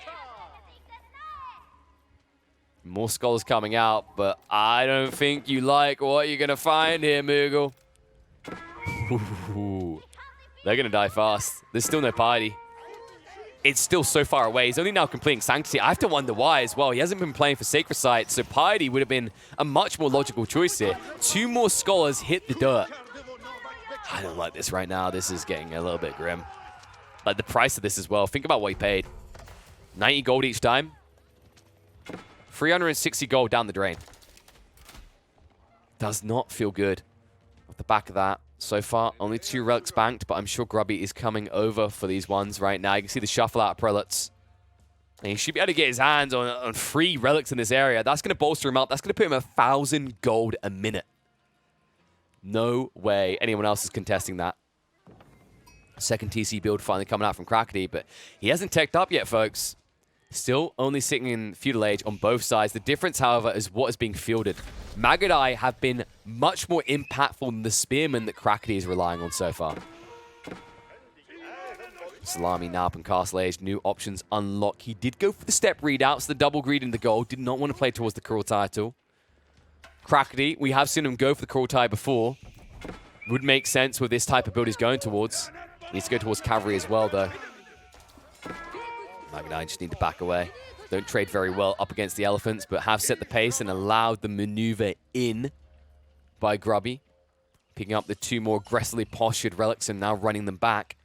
More scholars coming out, but I don't think you like what you're going to find here, Mugul. Ooh. They're going to die fast. There's still no piety. It's still so far away. He's only now completing Sanctity. I have to wonder why as well. He hasn't been playing for Sacred Site, so piety would have been a much more logical choice here. 2 more scholars hit the dirt. I don't like this right now. This is getting a little bit grim. Like the price of this as well. Think about what he paid. 90 gold each time. 360 gold down the drain. Does not feel good. Off the back of that. So far, only 2 relics banked, but I'm sure Grubby is coming over for these ones right now. You can see the shuffle out of prelates. And he should be able to get his hands on 3 relics in this area. That's going to bolster him up. That's going to put him 1,000 gold a minute. No way anyone else is contesting that. Second TC build finally coming out from Crackedy, but he hasn't teched up yet, folks. Still only sitting in Feudal Age on both sides. The difference, however, is what is being fielded. Magadai have been much more impactful than the Spearmen that Crackedy is relying on so far. Szalami now up in Castle Age. New options unlock. He did go for the step readouts, the double greed in the gold. Did not want to play towards the Cruel title. Crackedy, we have seen him go for the Cruel tie before. Would make sense with this type of build he's going towards. Needs to go towards Cavalry as well, though. Magadai just need to back away. Don't trade very well up against the Elephants, but have set the pace and allowed the maneuver in by Grubby. Picking up the 2 more aggressively postured relics and now running them back.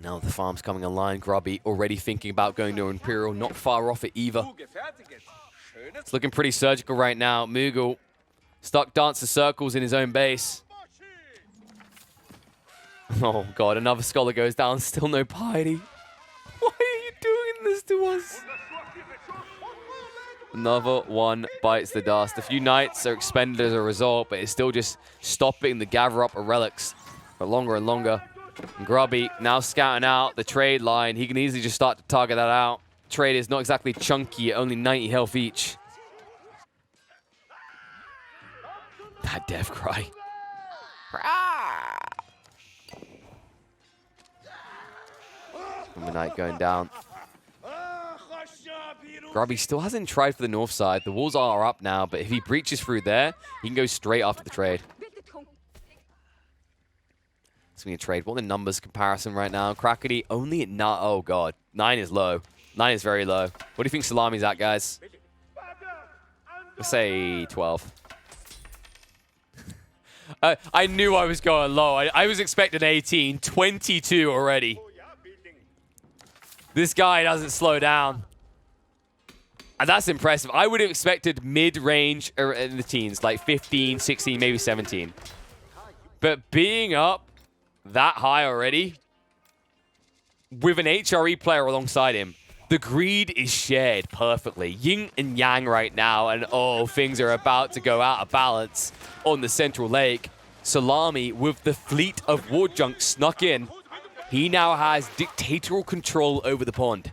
Now the farm's coming online. Grubby already thinking about going to Imperial. Not far off it either. It's looking pretty surgical right now. Mugul stuck dancing circles in his own base. Oh god, another scholar goes down, still no piety. Why are you doing this to us? Another one bites the dust. A few knights are expended as a result, but it's still just stopping the gather up of relics for longer and longer. And Grubby now scouting out the trade line. He can easily just start to target that out. Trade is not exactly chunky, only 90 health each. That death cry. The knight going down. Grubby still hasn't tried for the north side. The walls are up now, but if he breaches through there, he can go straight after the trade. It's going to be a trade. What are the numbers comparison right now? Crackedy only at 9. Oh, God. 9 is low. 9 is very low. What do you think Szalami's at, guys? Let's say 12. I knew I was going low. I was expecting 18, 22 already. This guy doesn't slow down. And that's impressive. I would have expected mid-range in the teens, like 15, 16, maybe 17. But being up that high already, with an HRE player alongside him, the greed is shared perfectly. Yin and yang right now, and oh, things are about to go out of balance on the Central Lake. Szalami, with the fleet of war junk snuck in, he now has dictatorial control over the pond.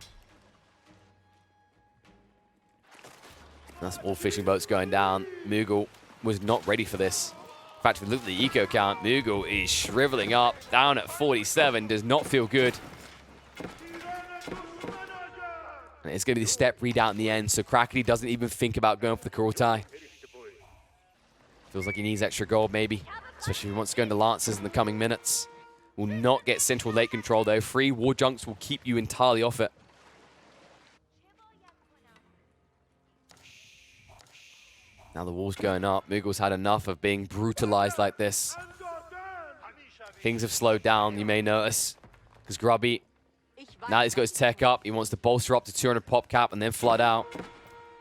That's all fishing boats going down. Mugul was not ready for this. In fact, if we look at the eco count, Mugul is shriveling up, down at 47, does not feel good. And it's going to be the step readout in the end, so Crackedy doesn't even think about going for the Kurultai. Feels like he needs extra gold, maybe, especially if he wants to go into Lancers in the coming minutes. Will not get Central Lake control, though. 3 war junks will keep you entirely off it. Now the wall's going up. Mugul's had enough of being brutalized like this. Things have slowed down, you may notice. Because Grubby, now he's got his tech up. He wants to bolster up to 200 pop cap and then flood out.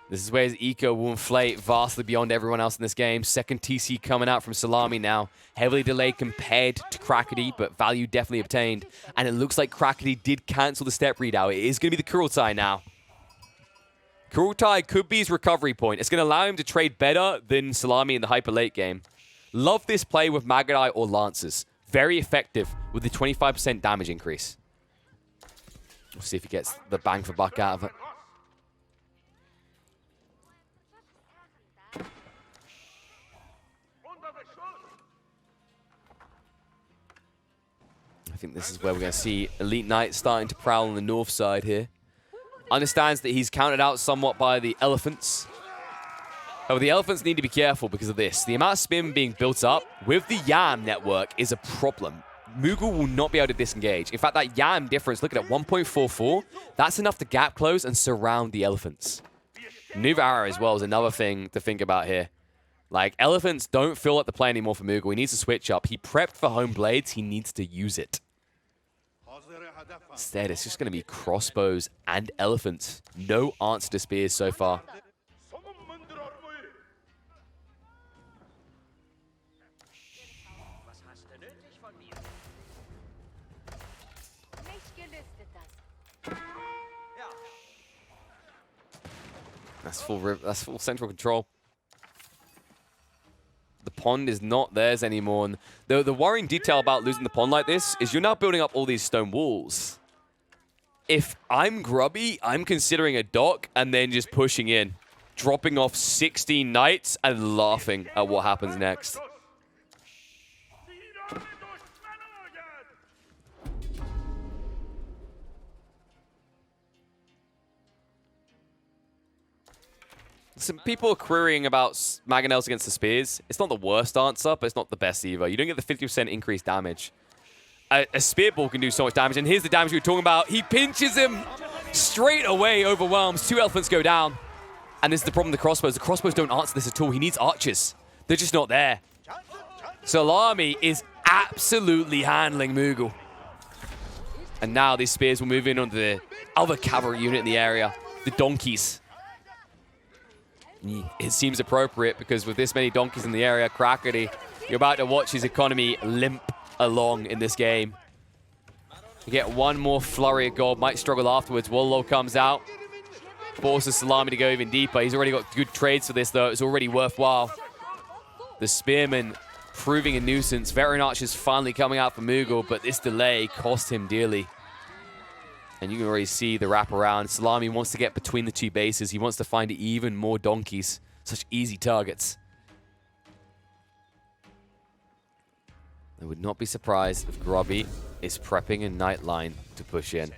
This is where his eco will inflate vastly beyond everyone else in this game. Second TC coming out from Szalami now. Heavily delayed compared to Crackedy, but value definitely obtained. And it looks like Crackedy did cancel the step readout. It is going to be the Kurultai now. Kurultai could be his recovery point. It's going to allow him to trade better than Szalami in the hyper late game. Love this play with Nagari or Lancers. Very effective with the 25% damage increase. We'll see if he gets the bang for buck out of it. I think this is where we're going to see Elite Knight starting to prowl on the north side here. Understands that he's counted out somewhat by the elephants. However, the elephants need to be careful because of this. The amount of spin being built up with the YAM network is a problem. Mugul will not be able to disengage. In fact, that YAM difference, look at it, 1.44. That's enough to gap close and surround the elephants. Nuvara as well is another thing to think about here. Like, elephants don't feel like the play anymore for Mugul. He needs to switch up. He prepped for home blades. He needs to use it. Instead, it's just going to be crossbows and elephants. No answer to spears so far. That's full central control. The pond is not theirs anymore. And the worrying detail about losing the pond like this is you're now building up all these stone walls. If I'm Grubby, I'm considering a dock and then just pushing in. Dropping off 16 knights and laughing at what happens next. Some people are querying about Mangonels against the spears. It's not the worst answer, but it's not the best either. You don't get the 50% increased damage. A spear ball can do so much damage, and here's the damage we were talking about. He pinches him straight away, overwhelms. 2 elephants go down. And this is the problem with the crossbows. The crossbows don't answer this at all. He needs archers. They're just not there. Szalami is absolutely handling Mugul. And now these spears will move in onto the other cavalry unit in the area, the donkeys. It seems appropriate because with this many donkeys in the area, Crackedy, you're about to watch his economy limp along in this game. You get one more flurry of gold, might struggle afterwards. Wallow comes out, forces Szalami to go even deeper. He's already got good trades for this, though. It's already worthwhile. The spearman proving a nuisance. Veteran archers finally coming out for Mugul, but this delay cost him dearly. And you can already see the wraparound. Szalami wants to get between the 2 bases. He wants to find even more donkeys. Such easy targets. I would not be surprised if Grubby is prepping a night line to push in.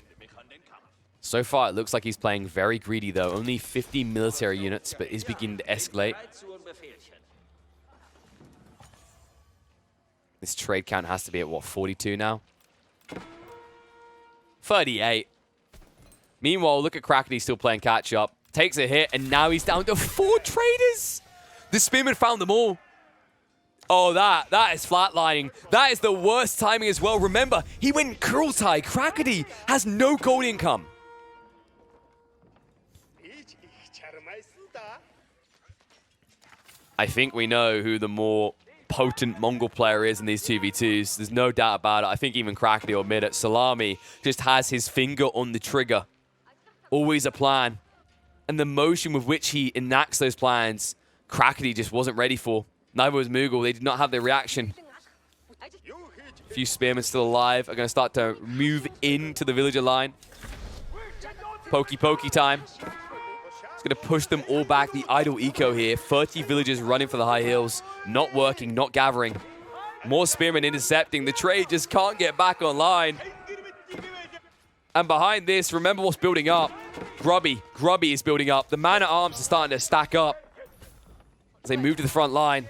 So far, it looks like he's playing very greedy, though. Only 50 military units, but is beginning to escalate. This trade count has to be at, what, 42 now? 38. Meanwhile, look at Crackedy still playing catch-up. Takes a hit, and now he's down to 4 traders! The spearman found them all. Oh, that is flatlining. That is the worst timing as well. Remember, he went Kurultai. Crackedy has no gold income. I think we know who the more potent Mongol player is in these 2v2s. There's no doubt about it. I think even Crackedy will admit it. Szalami just has his finger on the trigger. Always a plan. And the motion with which he enacts those plans, Crackedy just wasn't ready for. Neither was Mugul. They did not have the reaction. A few spearmen still alive are going to start to move into the villager line. Pokey time. It's going to push them all back. The idle eco here. 30 villagers running for the high hills. Not working, not gathering. More spearmen intercepting. The trade just can't get back online. And behind this, remember what's building up. Grubby is building up. The man-at-arms are starting to stack up as they move to the front line.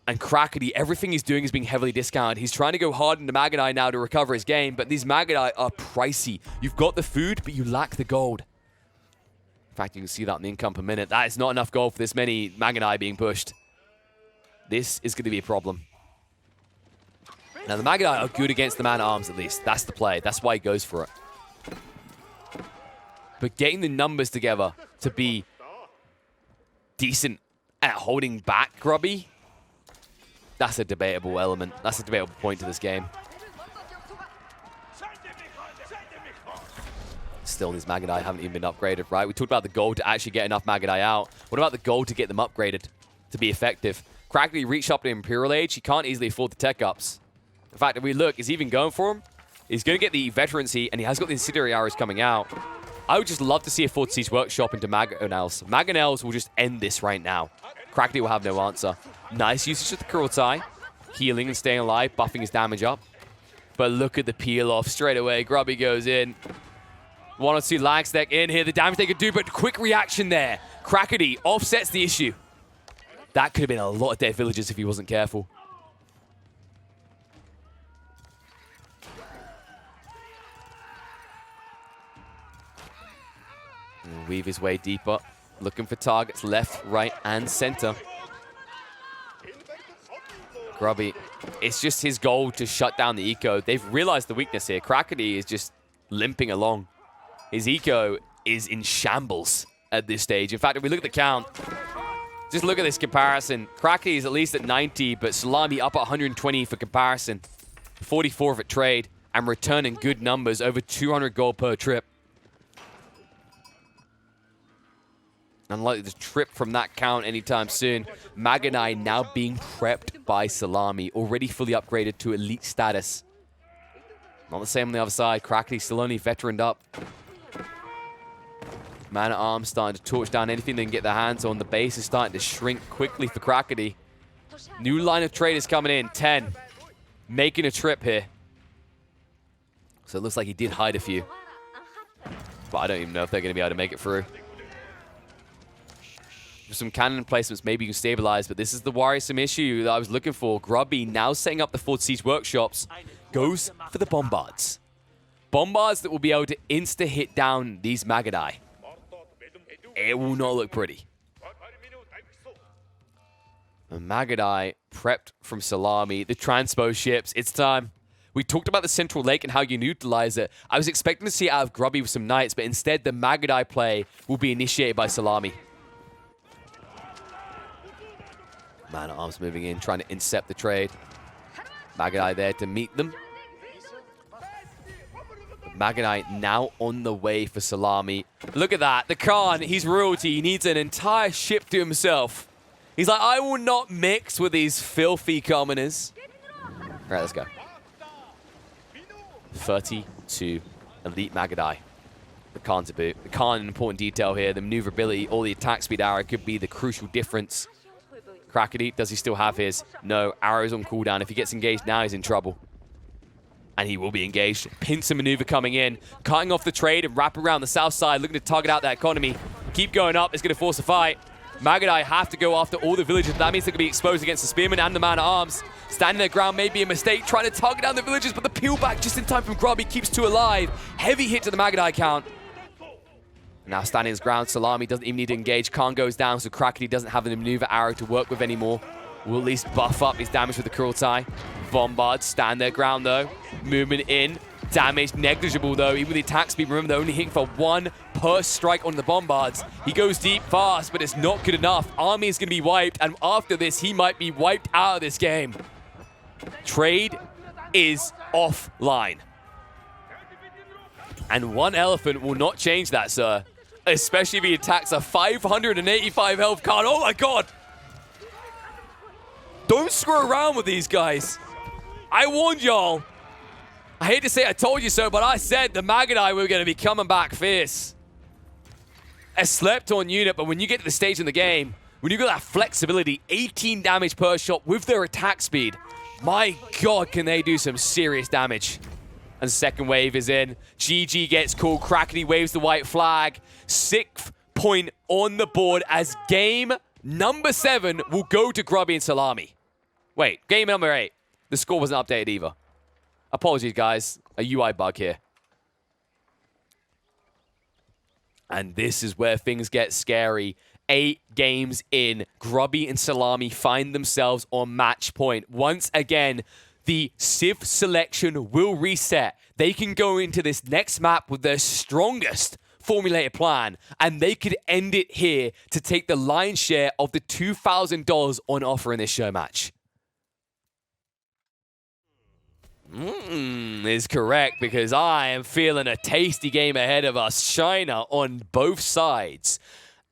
And Crackedy, everything he's doing is being heavily discounted. He's trying to go hard into Magadai now to recover his game, but these Magadai are pricey. You've got the food, but you lack the gold. In fact, you can see that in the income per minute. That is not enough gold for this many Magadai being pushed. This is going to be a problem. Now, the Magadai are good against the man-at-arms, at least. That's the play. That's why he goes for it. But getting the numbers together to be decent at holding back Grubby, that's a debatable element. That's a debatable point to this game. Still, these Magadai haven't even been upgraded, right? We talked about the gold to actually get enough Magadai out. What about the gold to get them upgraded to be effective? Crackedy reached up to Imperial Age. He can't easily afford the tech ups. In fact, if we look, is he even going for him? He's going to get the veterancy, and he has got the incendiary arrows coming out. I would just love to see a 4th Siege Workshop into Mangonels. Mangonels will just end this right now. Crackedy will have no answer. Nice usage of the Kurultai. Healing and staying alive, buffing his damage up. But look at the peel off straight away. Grubby goes in. 1 or 2 lag stack in here. The damage they could do, but quick reaction there. Crackedy offsets the issue. That could have been a lot of dead villagers if he wasn't careful. And weave his way deeper. Looking for targets left, right, and center. Grubby, it's just his goal to shut down the eco. They've realized the weakness here. Crackedy is just limping along. His eco is in shambles at this stage. In fact, if we look at the count, just look at this comparison. Crackedy is at least at 90, but Szalami up at 120 for comparison. 44 for trade, and returning good numbers, over 200 gold per trip. Unlikely to trip from that count anytime soon. Maganai now being prepped by Szalami, already fully upgraded to elite status. Not the same on the other side. Crackedy still only veteraned up. Man-at-Arms starting to torch down anything they can get their hands on. The base is starting to shrink quickly for Crackedy. New line of traders coming in. 10. Making a trip here. So it looks like he did hide a few. But I don't even know if they're going to be able to make it through. Some cannon placements, maybe you can stabilize, but this is the worrisome issue that I was looking for. Grubby now setting up the 4th Siege Workshops, goes for the Bombards. Bombards that will be able to insta-hit down these Magadai. It will not look pretty. And Magadai prepped from Szalami, the transpo ships, it's time. We talked about the Central Lake and how you utilize it. I was expecting to see it out of Grubby with some Knights, but instead the Magadai play will be initiated by Szalami. Man-at-Arms moving in, trying to intercept the trade. Magadai there to meet them. Magadai now on the way for Szalami. Look at that. The Khan, he's royalty. He needs an entire ship to himself. He's like, I will not mix with these filthy commoners. All right, let's go. 32 elite Magadai. The Khan to boot. The Khan, an important detail here. The maneuverability or the attack speed arrow could be the crucial difference. Crackedy, does he still have his? No, arrows on cooldown. If he gets engaged now, he's in trouble. And he will be engaged. Pincer maneuver coming in, cutting off the trade and wrap around the south side, looking to target out that economy. Keep going up, it's going to force a fight. Magadai have to go after all the villagers. That means they're going to be exposed against the spearmen and the man-at-arms. Standing their ground may be a mistake, trying to target down the villagers, but the peel back just in time from Grubby keeps 2 alive. Heavy hit to the Magadai count. Now standing his ground, Szalami doesn't even need to engage. Khan goes down, so Crackedy doesn't have the maneuver arrow to work with anymore. will at least buff up his damage with the Cruelty. Bombards stand their ground, though. Movement in. Damage negligible, though. Even with the attack speed, remember, they're only hitting for 1 per strike on the Bombards. He goes deep fast, but it's not good enough. Army is going to be wiped, and after this, he might be wiped out of this game. Trade is offline. And 1 elephant will not change that, sir. Especially if he attacks a 585 health card. Oh my god! Don't screw around with these guys. I warned y'all. I hate to say I told you so, but I said the Nagari were going to be coming back fierce. A slept-on unit, but when you get to the stage in the game, when you got that flexibility, 18 damage per shot with their attack speed, my god, can they do some serious damage. And second wave is in. GG gets called. Crackedy waves the white flag. 6th point on the board as game number 7 will go to Grubby and Szalami. Wait, game number 8. The score wasn't updated either. Apologies, guys. A UI bug here. And this is where things get scary. 8 games in, Grubby and Szalami find themselves on match point. Once again, the Civ selection will reset. They can go into this next map with their strongest formulated plan, and they could end it here to take the lion's share of the $2,000 on offer in this show match. Is correct, because I am feeling a tasty game ahead of us. China on both sides,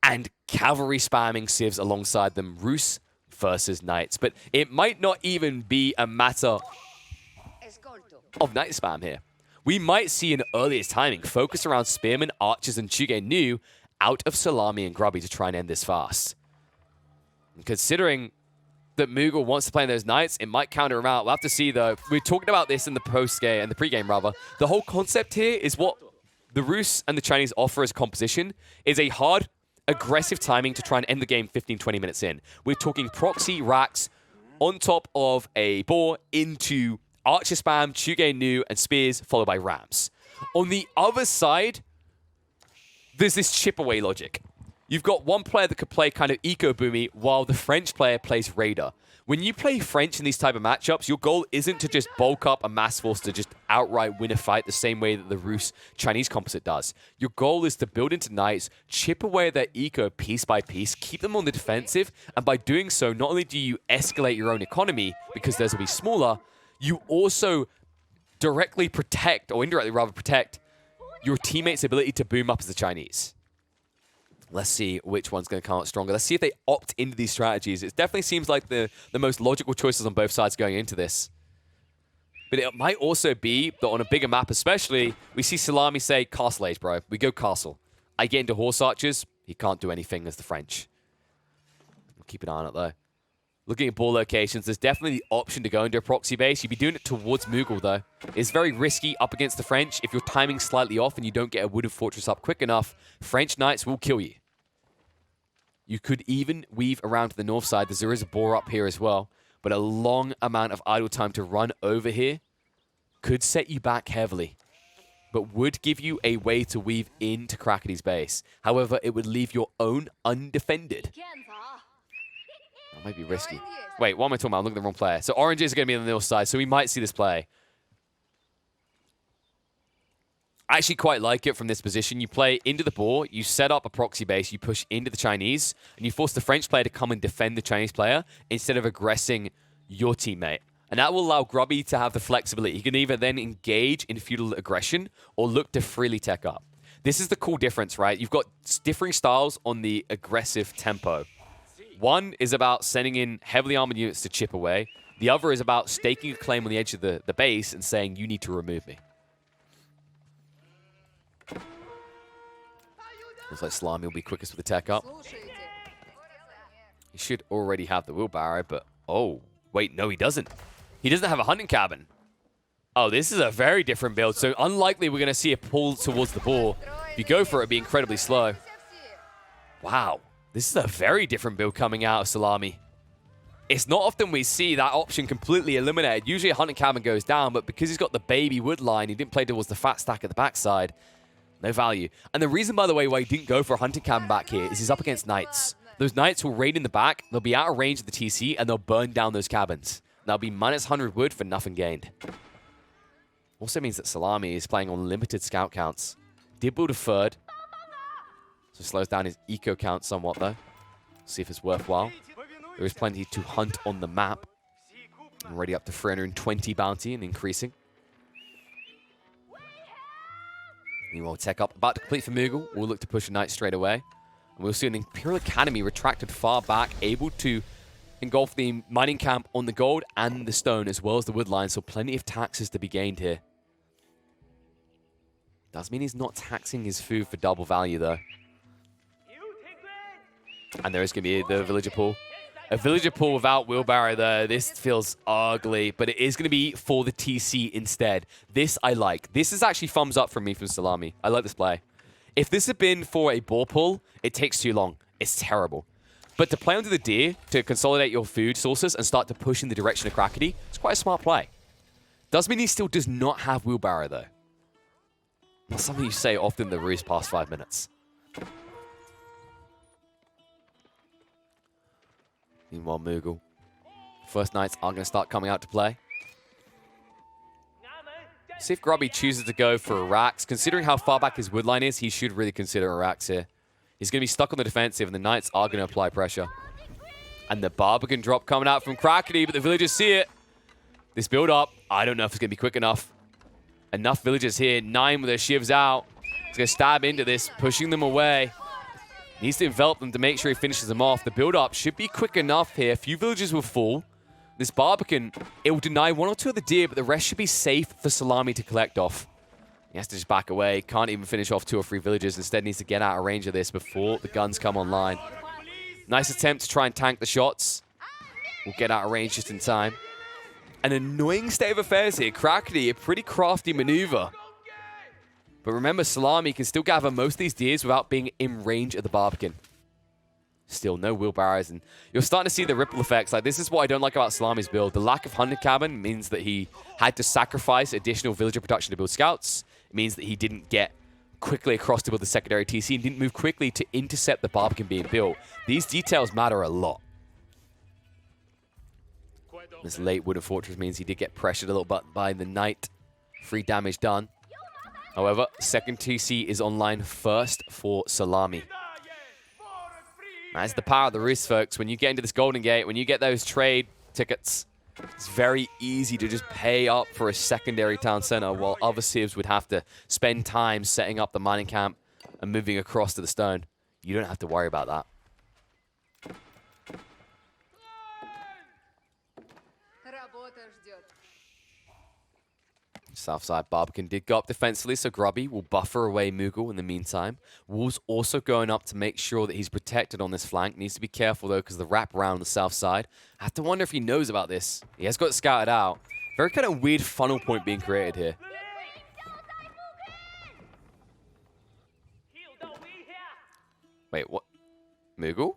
and cavalry spamming civs alongside them. Rus versus Knights, but it might not even be a matter of Knight spam here. We might see an earliest timing focus around Spearmen, Archers, and Chuge Nu out of Szalami and Grubby to try and end this fast. And considering that Mugul wants to play in those Knights, it might counter him out. We'll have to see, though. We're talking about this in the post-game, and the pre-game, rather. The whole concept here is what the Rus and the Chinese offer as composition is a hard, aggressive timing to try and end the game 15-20 minutes in. We're talking proxy racks on top of a boar into Archer spam, Chuge Nu, and Spears, followed by Rams. On the other side, there's this chip away logic. You've got one player that could play kind of eco-boomy while the French player plays Raider. When you play French in these type of matchups, your goal isn't to just bulk up a mass force to just outright win a fight the same way that the Rus-Chinese composite does. Your goal is to build into Knights, chip away their eco piece by piece, keep them on the defensive, and by doing so, not only do you escalate your own economy, because theirs will be smaller, you also directly protect, or indirectly rather protect, your teammates' ability to boom up as the Chinese. Let's see which one's going to come out stronger. Let's see if they opt into these strategies. It definitely seems like the most logical choices on both sides going into this. But it might also be that on a bigger map especially, we see Szalami say, Castle Age, bro. We go Castle. I get into Horse Archers. He can't do anything as the French. We'll keep an eye on it, though. Looking at ball locations, there's definitely the option to go into a proxy base. You'd be doing it towards Mugul, though. It's very risky up against the French. If your timing's slightly off and you don't get a wooden fortress up quick enough, French Knights will kill you. You could even weave around to the north side. There is a boar up here as well. But a long amount of idle time to run over here could set you back heavily, but would give you a way to weave into Crackedy's base. However, it would leave your own undefended. That might be risky. Wait, what am I talking about? I'm looking at the wrong player. So oranges are going to be on the north side, so we might see this play. I actually quite like it from this position. You play into the boar, you set up a proxy base, you push into the Chinese, and you force the French player to come and defend the Chinese player instead of aggressing your teammate. And that will allow Grubby to have the flexibility. He can either then engage in feudal aggression or look to freely tech up. This is the cool difference, right? You've got differing styles on the aggressive tempo. One is about sending in heavily armored units to chip away. The other is about staking a claim on the edge of the base and saying, you need to remove me. Looks like Szalami will be quickest with the tech up. He should already have the wheelbarrow, but... Oh, wait, no, he doesn't. He doesn't have a hunting cabin. Oh, this is a very different build, so unlikely we're going to see a pull towards the ball. If you go for it, it'd be incredibly slow. Wow, this is a very different build coming out of Szalami. It's not often we see that option completely eliminated. Usually a hunting cabin goes down, but because he's got the baby wood line, he didn't play towards the fat stack at the backside. No value. And the reason, by the way, why he didn't go for a hunting cabin back here is he's up against Knights. those knights will raid in the back, they'll be out of range of the TC, and they'll burn down those cabins. That'll be minus 100 wood for nothing gained. Also means that Szalami is playing on limited scout counts. Did build a third, so slows down his eco count somewhat though. See if it's worthwhile. There is plenty to hunt on the map. Already up to 320 bounty and increasing. Meanwhile, tech up, about to complete for Mugul. We'll look to push a knight straight away. And we'll see an Imperial Academy retracted far back, able to engulf the mining camp on the gold and the stone, as well as the wood line, so plenty of taxes to be gained here. Does mean he's not taxing his food for double value, though. And there is going to be the villager pool. A villager pool without wheelbarrow, though. This feels ugly, but it is going to be for the TC instead. This I like. This is actually thumbs up from me from Szalami. I like this play. If this had been for a ball pull, it takes too long. It's terrible. But to play onto the deer, to consolidate your food sources and start to push in the direction of Crackedy, it's quite a smart play. Does mean he still does not have wheelbarrow, though. That's something you say often in the roost past 5 minutes. Meanwhile, Mugul. First knights are going to start coming out to play. See if Grubby chooses to go for a Rax. Considering how far back his woodline is, he should really consider a Rax here. He's going to be stuck on the defensive, and the knights are going to apply pressure. And the Barbican drop coming out from Crackedy, but the villagers see it. This build-up, I don't know if it's going to be quick enough. Enough villagers here, 9 with their shivs out. He's going to stab into this, pushing them away. Needs to envelop them to make sure he finishes them off. The build-up should be quick enough here. A few villagers will fall. This Barbican, it will deny 1 or 2 of the deer, but the rest should be safe for Szalami to collect off. He has to just back away. Can't even finish off 2 or 3 villagers. Instead, needs to get out of range of this before the guns come online. Nice attempt to try and tank the shots. We'll get out of range just in time. An annoying state of affairs here. Crackedy, a pretty crafty maneuver. But remember, Szalami can still gather most of these deers without being in range of the Barbican. Still, no wheelbarrows, and you're starting to see the ripple effects. Like, this is what I don't like about Szalami's build. The lack of hunted cabin means that he had to sacrifice additional villager production to build scouts. It means that he didn't get quickly across to build the secondary TC and didn't move quickly to intercept the Barbican being built. These details matter a lot. This late wooden fortress means he did get pressured a little bit by the knight. 3 damage done. However, second TC is online first for Szalami. That's the power of the roost, folks. When you get into this Golden Gate, when you get those trade tickets, it's very easy to just pay up for a secondary town center, while other civs would have to spend time setting up the mining camp and moving across to the stone. You don't have to worry about that. Southside Barbican did go up defensively, so Grubby will buffer away Mugul in the meantime. Wolves also going up to make sure that he's protected on this flank. Needs to be careful, though, because the wrap around on the south side. I have to wonder if he knows about this. He has got it scouted out. Very kind of weird funnel point being created here. Wait, what? Mugul?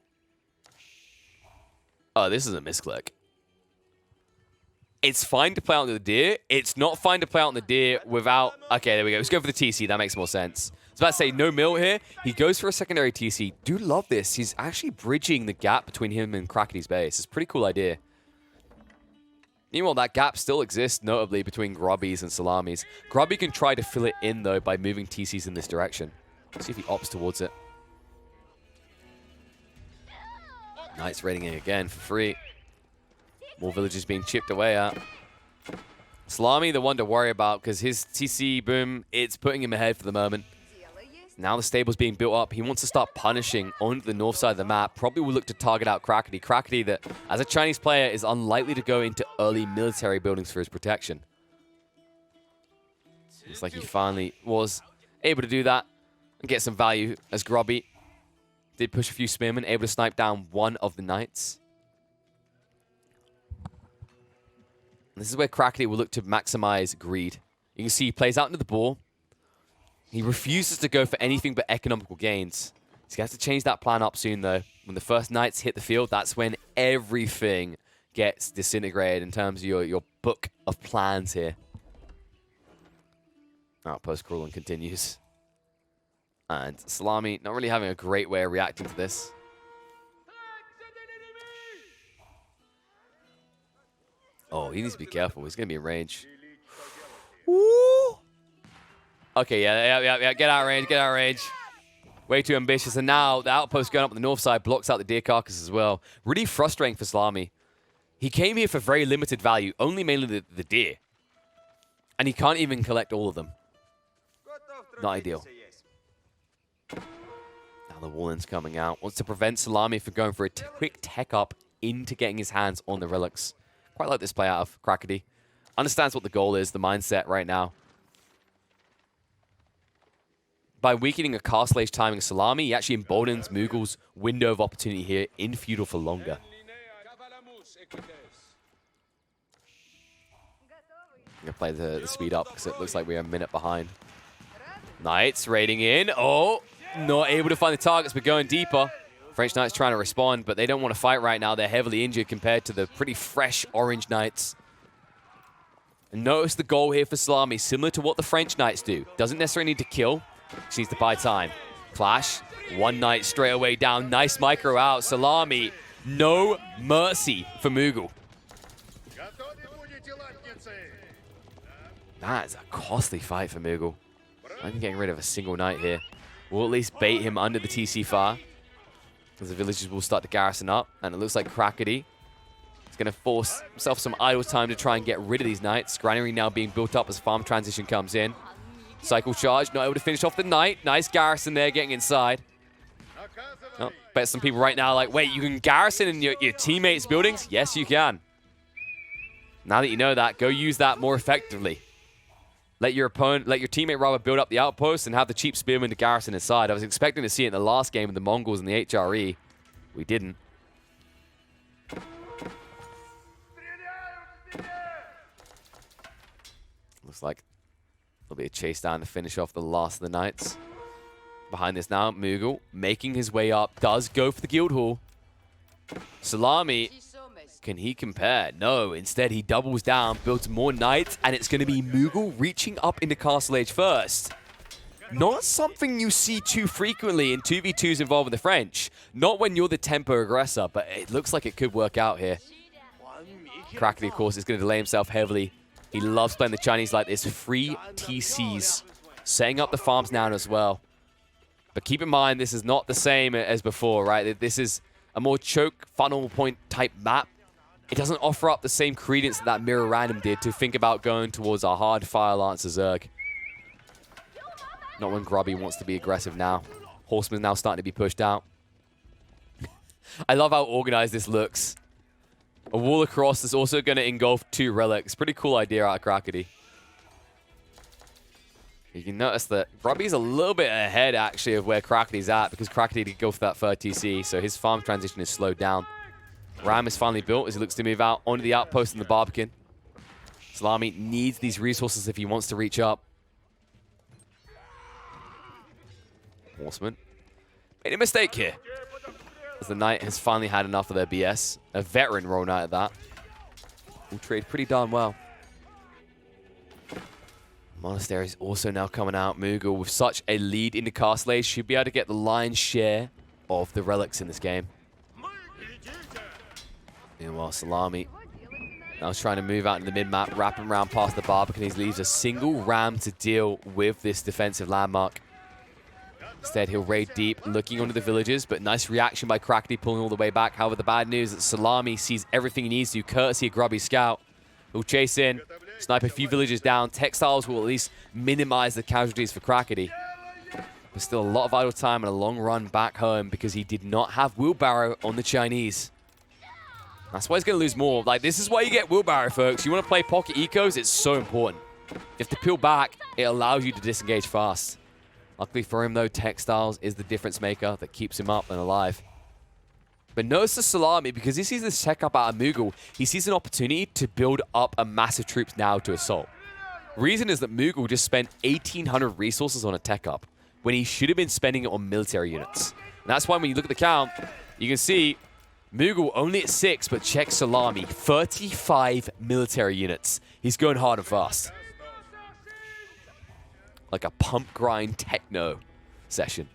Oh, this is a misclick. It's fine to play out the deer. It's not fine to play out the deer without... Okay, there we go. Let's go for the TC. That makes more sense. I was about to say, no mill here. He goes for a secondary TC. Do love this. He's actually bridging the gap between him and Crackedy's base. It's a pretty cool idea. Meanwhile, that gap still exists, notably, between Grubby's and Szalami's. Grubby can try to fill it in, though, by moving TCs in this direction. Let's see if he opts towards it. Knights raiding it again for free. More villagers being chipped away at. Szalami, the one to worry about, because his TC boom, it's putting him ahead for the moment. Now the stable's being built up. He wants to start punishing on the north side of the map. Probably will look to target out Crackedy. Crackedy, that as a Chinese player, is unlikely to go into early military buildings for his protection. Looks like he finally was able to do that and get some value, as Grubby did push a few spearmen, able to snipe down 1 of the knights. This is where Crackedy will look to maximize greed. You can see he plays out into the ball. He refuses to go for anything but economical gains. He's going to have to change that plan up soon, though. When the first knights hit the field, that's when everything gets disintegrated in terms of your book of plans here. Outpost crawling continues. And Szalami not really having a great way of reacting to this. Oh, he needs to be careful. He's going to be in range. Woo! Okay, yeah. Get out of range, get out of range. Way too ambitious. And now the outpost going up on the north side blocks out the deer carcass as well. Really frustrating for Szalami. He came here for very limited value, only mainly the deer. And he can't even collect all of them. Not ideal. Now the Wallen's coming out. Wants to prevent Szalami from going for a quick tech up into getting his hands on the relics. Quite like this play out of Crackedy. Understands what the goal is, the mindset right now. By weakening a Castle Age timing Szalami, he actually emboldens Mugul's window of opportunity here in feudal for longer. I'm going to play the speed up because it looks like we're a minute behind. Knights raiding in. Oh, not able to find the targets, but going deeper. French Knights trying to respond, but they don't want to fight right now. They're heavily injured compared to the pretty fresh Orange Knights. And notice the goal here for Szalami, similar to what the French Knights do. Doesn't necessarily need to kill. Just needs to buy time. Clash. One Knight straight away down. Nice micro out. Szalami, no mercy for Mugul. That is a costly fight for Mugul. I'm getting rid of a single Knight here. We'll at least bait him under the TC fire. Because the villagers will start to garrison up. And it looks like Crackedy is going to force himself some idle time to try and get rid of these Knights. Granary now being built up as farm transition comes in. Cycle charge, not able to finish off the Knight. Nice garrison there getting inside. Oh, bet some people right now are like, wait, you can garrison in your teammates' buildings? Yes, you can. Now that you know that, go use that more effectively. Let your teammate rather build up the outpost and have the cheap spearmen to garrison inside. I was expecting to see it in the last game with the Mongols and the HRE. We didn't. Looks like there'll be a chase down to finish off the last of the Knights. Behind this now, Mugul making his way up. Does go for the guild hall. Szalami, can he compare? No, instead he doubles down, builds more Knights, and it's going to be Mugul reaching up into Castle Age first. Not something you see too frequently in 2v2s involving the French. Not when you're the tempo aggressor, but it looks like it could work out here. Crackedy, of course, is going to delay himself heavily. He loves playing the Chinese like this. Free TCs. Setting up the farms now as well. But keep in mind, this is not the same as before, right? This is a more choke funnel point type map. It doesn't offer up the same credence that Mirror Random did to think about going towards a hard Fire Lancer Zerg. Not when Grubby wants to be aggressive now. Horseman's now starting to be pushed out. I love how organized this looks. A wall across is also going to engulf 2 relics. Pretty cool idea out of Crackedy. You can notice that Grubby's a little bit ahead, actually, of where Crackedy's at, because Crackedy did go for that third TC, so his farm transition is slowed down. Ram is finally built as he looks to move out onto the outpost in the Barbican. Szalami needs these resources if he wants to reach up. Horseman made a mistake here, as the Knight has finally had enough of their BS. A veteran Royal Knight at that. Will trade pretty darn well. Monastery is also now coming out. Mugul, with such a lead into Castle Age, should be able to get the lion's share of the relics in this game. Meanwhile, Szalami now trying to move out into the mid-map, wrapping around past the Barbican. He leaves a single ram to deal with this defensive landmark. Instead, he'll raid deep, looking onto the villages, but nice reaction by Crackedy, pulling all the way back. However, the bad news is that Szalami sees everything he needs to, courtesy of Grubby Scout. He'll chase in, snipe a few villages down. Textiles will at least minimize the casualties for Crackedy. But still a lot of idle time and a long run back home because he did not have Wheelbarrow on the Chinese. That's why he's going to lose more. Like, this is why you get Wheelbarrow, folks. You want to play pocket ecos, it's so important. You have to peel back, it allows you to disengage fast. Luckily for him, though, Textiles is the difference maker that keeps him up and alive. But notice the Szalami, because he sees this tech up out of Mugul, he sees an opportunity to build up a massive troops now to assault. Reason is that Mugul just spent 1,800 resources on a tech up, when he should have been spending it on military units. And that's why when you look at the count, you can see Mugul only at 6, but check Szalami, 35 military units. He's going hard and fast. Like a pump grind techno session.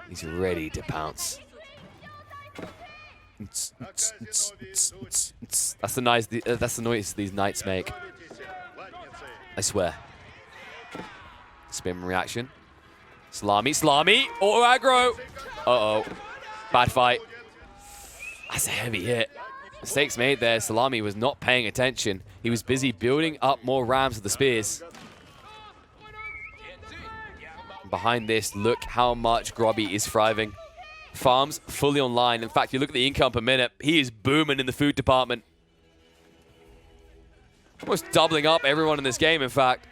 He's ready to pounce. That's the noise these knights make. I swear. Spin reaction. Szalami, auto aggro. Uh-oh. Bad fight. That's a heavy hit. Mistakes made there. Szalami was not paying attention. He was busy building up more rams with the spears. Behind this, look how much Grubby is thriving. Farms fully online. In fact, you look at the income per minute, he is booming in the food department. Almost doubling up everyone in this game, in fact.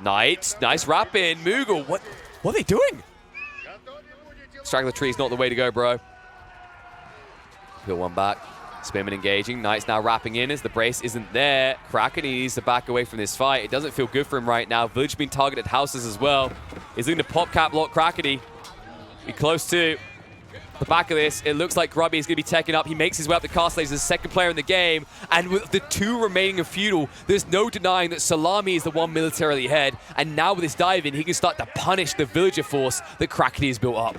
Nice wrap in. Mugul, what are they doing? Straggler tree is not the way to go, bro. Peel one back. Spinman engaging. Knight's now wrapping in as the brace isn't there. Crackedy needs to back away from this fight. It doesn't feel good for him right now. Village being targeted houses as well. He's looking to pop cap lock Crackedy. Be close to the back of this. It looks like Grubby is going to be taking up. He makes his way up the castle as the second player in the game. And with the two remaining of Feudal, there's no denying that Szalami is the one militarily ahead. And now with this dive in, he can start to punish the villager force that Crackedy has built up.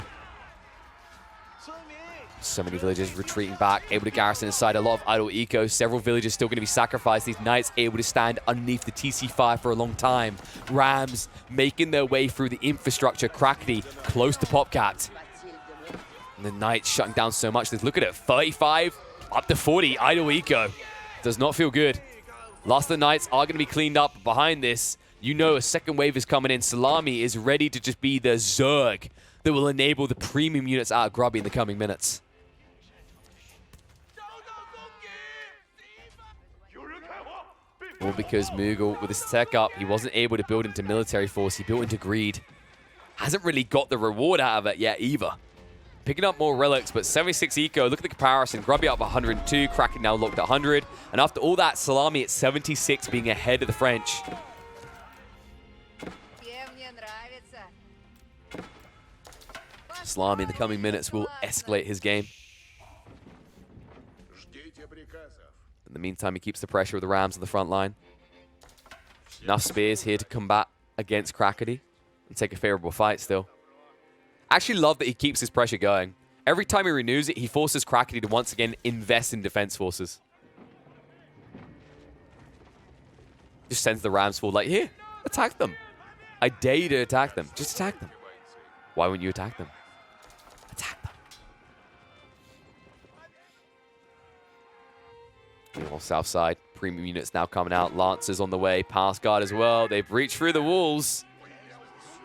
So many villagers retreating back, able to garrison inside a lot of idle eco. Several villagers still going to be sacrificed. These knights able to stand underneath the TC5 for a long time. Rams making their way through the infrastructure. Crackedy close to pop capped. And the knights shutting down so much. Look at it, 35 up to 40 idle eco. Does not feel good. Last of the knights are going to be cleaned up. Behind this, you know a second wave is coming in. Szalami is ready to just be the Zerg that will enable the premium units out of Grubby in the coming minutes. All because Mugul, with his tech up, he wasn't able to build into military force. He built into greed. Hasn't really got the reward out of it yet either. Picking up more relics, but 76 eco. Look at the comparison. Grubby up 102. Crackedy now locked at 100. And after all that, Szalami at 76 being ahead of the French. Szalami in the coming minutes will escalate his game. In the meantime, he keeps the pressure of the Rams on the front line. Enough spears here to combat against Crackedy and take a favorable fight still. I actually love that he keeps his pressure going. Every time he renews it, he forces Crackedy to once again invest in defense forces. Just sends the Rams forward like, here, attack them. I dare you to attack them. Just attack them. Why wouldn't you attack them? Attack them. Meanwhile, south side, premium units now coming out. Lancers on the way, pass guard as well. They've reached through the walls.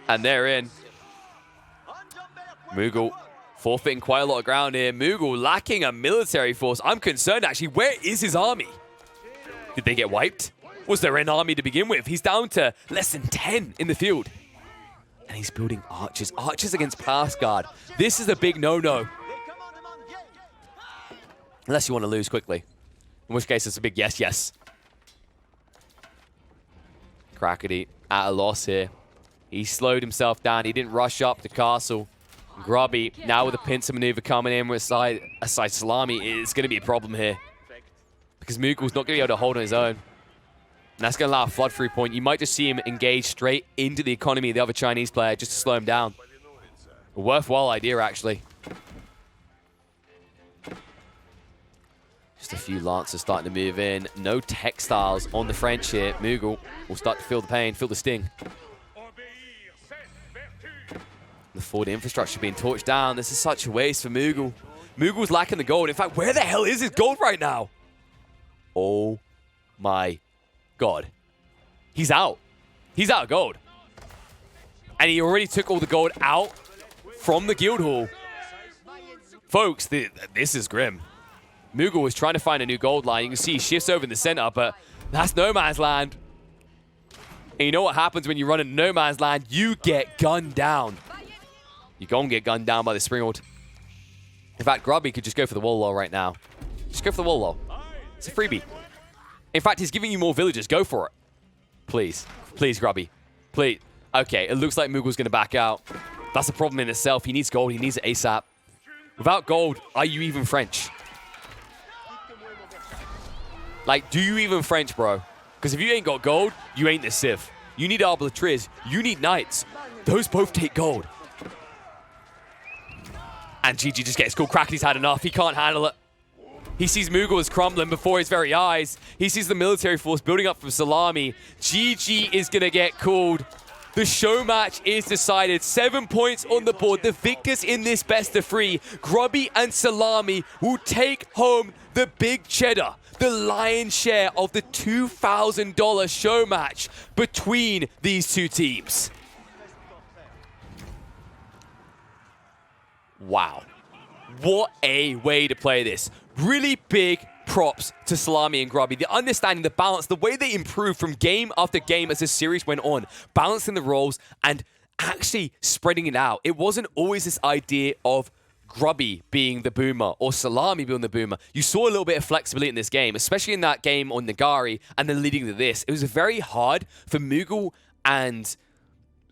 And they're in. Mugul forfeiting quite a lot of ground here. Mugul lacking a military force. I'm concerned, actually. Where is his army? Did they get wiped? Was there an army to begin with? He's down to less than 10 in the field. And he's building archers. Archers against pass guard. This is a big no-no. Unless you want to lose quickly. In which case, it's a big yes, yes. Crackedy at a loss here. He slowed himself down. He didn't rush up the castle. Grubby, now with a pincer maneuver coming in with aside Szalami, it's going to be a problem here. Because Mugul's not going to be able to hold on his own. And that's going to allow a flood through point. You might just see him engage straight into the economy of the other Chinese player just to slow him down. A worthwhile idea, actually. Just a few Lancers starting to move in. No textiles on the French here. Mugul will start to feel the pain, feel the sting. The forward infrastructure being torched down. This is such a waste for Mugul. Mugul's lacking the gold. In fact, where the hell is his gold right now? Oh my God. He's out. He's out of gold. And he already took all the gold out from the guild hall. Folks, this is grim. Mugul was trying to find a new gold line. You can see he shifts over in the center, but that's no man's land. And you know what happens when you run into no man's land? You get gunned down. You're going to get gunned down by the Springald. In fact, Grubby could just go for the wall wall right now. Just go for the wall wall. It's a freebie. In fact, he's giving you more villagers. Go for it. Please. Please, Grubby. Please. Okay, it looks like Mugul's going to back out. That's a problem in itself. He needs gold. He needs it ASAP. Without gold, are you even French? Like, do you even French, bro? Because if you ain't got gold, you ain't the Civ. You need Arbitrators. You need Knights. Those both take gold. And GG just gets called. Crackedy's had enough. He can't handle it. He sees Mugul is crumbling before his very eyes. He sees the military force building up from Szalami. GG is going to get called. The show match is decided. 7 points on the board. The victors in this best of 3, Grubby and Szalami, will take home the big cheddar, the lion's share of the $2,000 show match between these two teams. Wow. What a way to play this. Really big props to Szalami and Grubby. The understanding, the balance, the way they improved from game after game as this series went on, balancing the roles and actually spreading it out. It wasn't always this idea of Grubby being the boomer or Szalami being the boomer. You saw a little bit of flexibility in this game, especially in that game on Nagari and then leading to this. It was very hard for Mugul and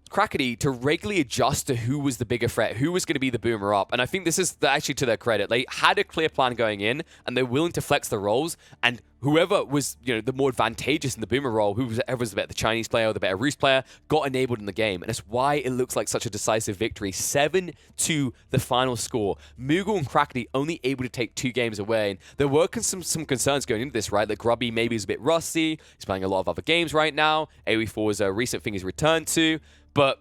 Crackedy to regularly adjust to who was the bigger threat, who was going to be the boomer up. And I think this is actually to their credit. They had a clear plan going in, and they're willing to flex the roles. And whoever was, the more advantageous in the boomer role, whoever was the better Chinese player or the better Rus player, got enabled in the game. And that's why it looks like such a decisive victory. 7-2 the final score. Mugul and Crackedy only able to take 2 games away. And there were some concerns going into this, right? That Grubby maybe is a bit rusty. He's playing a lot of other games right now. AoE4 is a recent thing he's returned to. But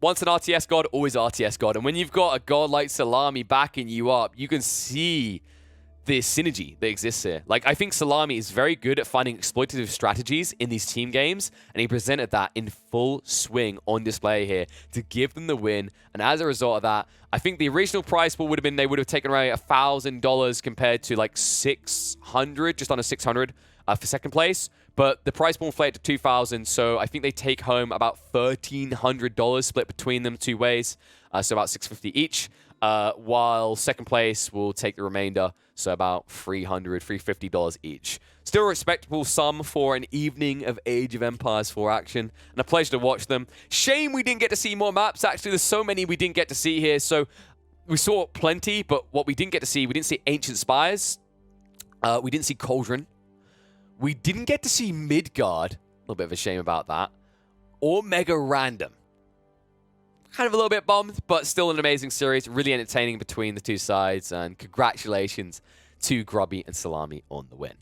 once an RTS god, always RTS god. And when you've got a god like Szalami backing you up, you can see the synergy that exists here. Like, I think Szalami is very good at finding exploitative strategies in these team games, and he presented that in full swing on display here to give them the win. And as a result of that, I think the original prize pool would have been, they would have taken away $1,000 compared to like 600, just under 600 for second place. But the prize pool inflated to $2,000, so I think they take home about $1,300 split between them 2 ways, so about $650 each, while second place will take the remainder, so about $300, $350 each. Still a respectable sum for an evening of Age of Empires 4 action, and a pleasure to watch them. Shame we didn't get to see more maps. Actually, there's so many we didn't get to see here, so we saw plenty, but what we didn't get to see, we didn't see Ancient Spires, we didn't see Cauldron, we didn't get to see Midgard, a little bit of a shame about that, or Mega Random. Kind of a little bit bummed, but still an amazing series, really entertaining between the two sides, and congratulations to Grubby and Szalami on the win.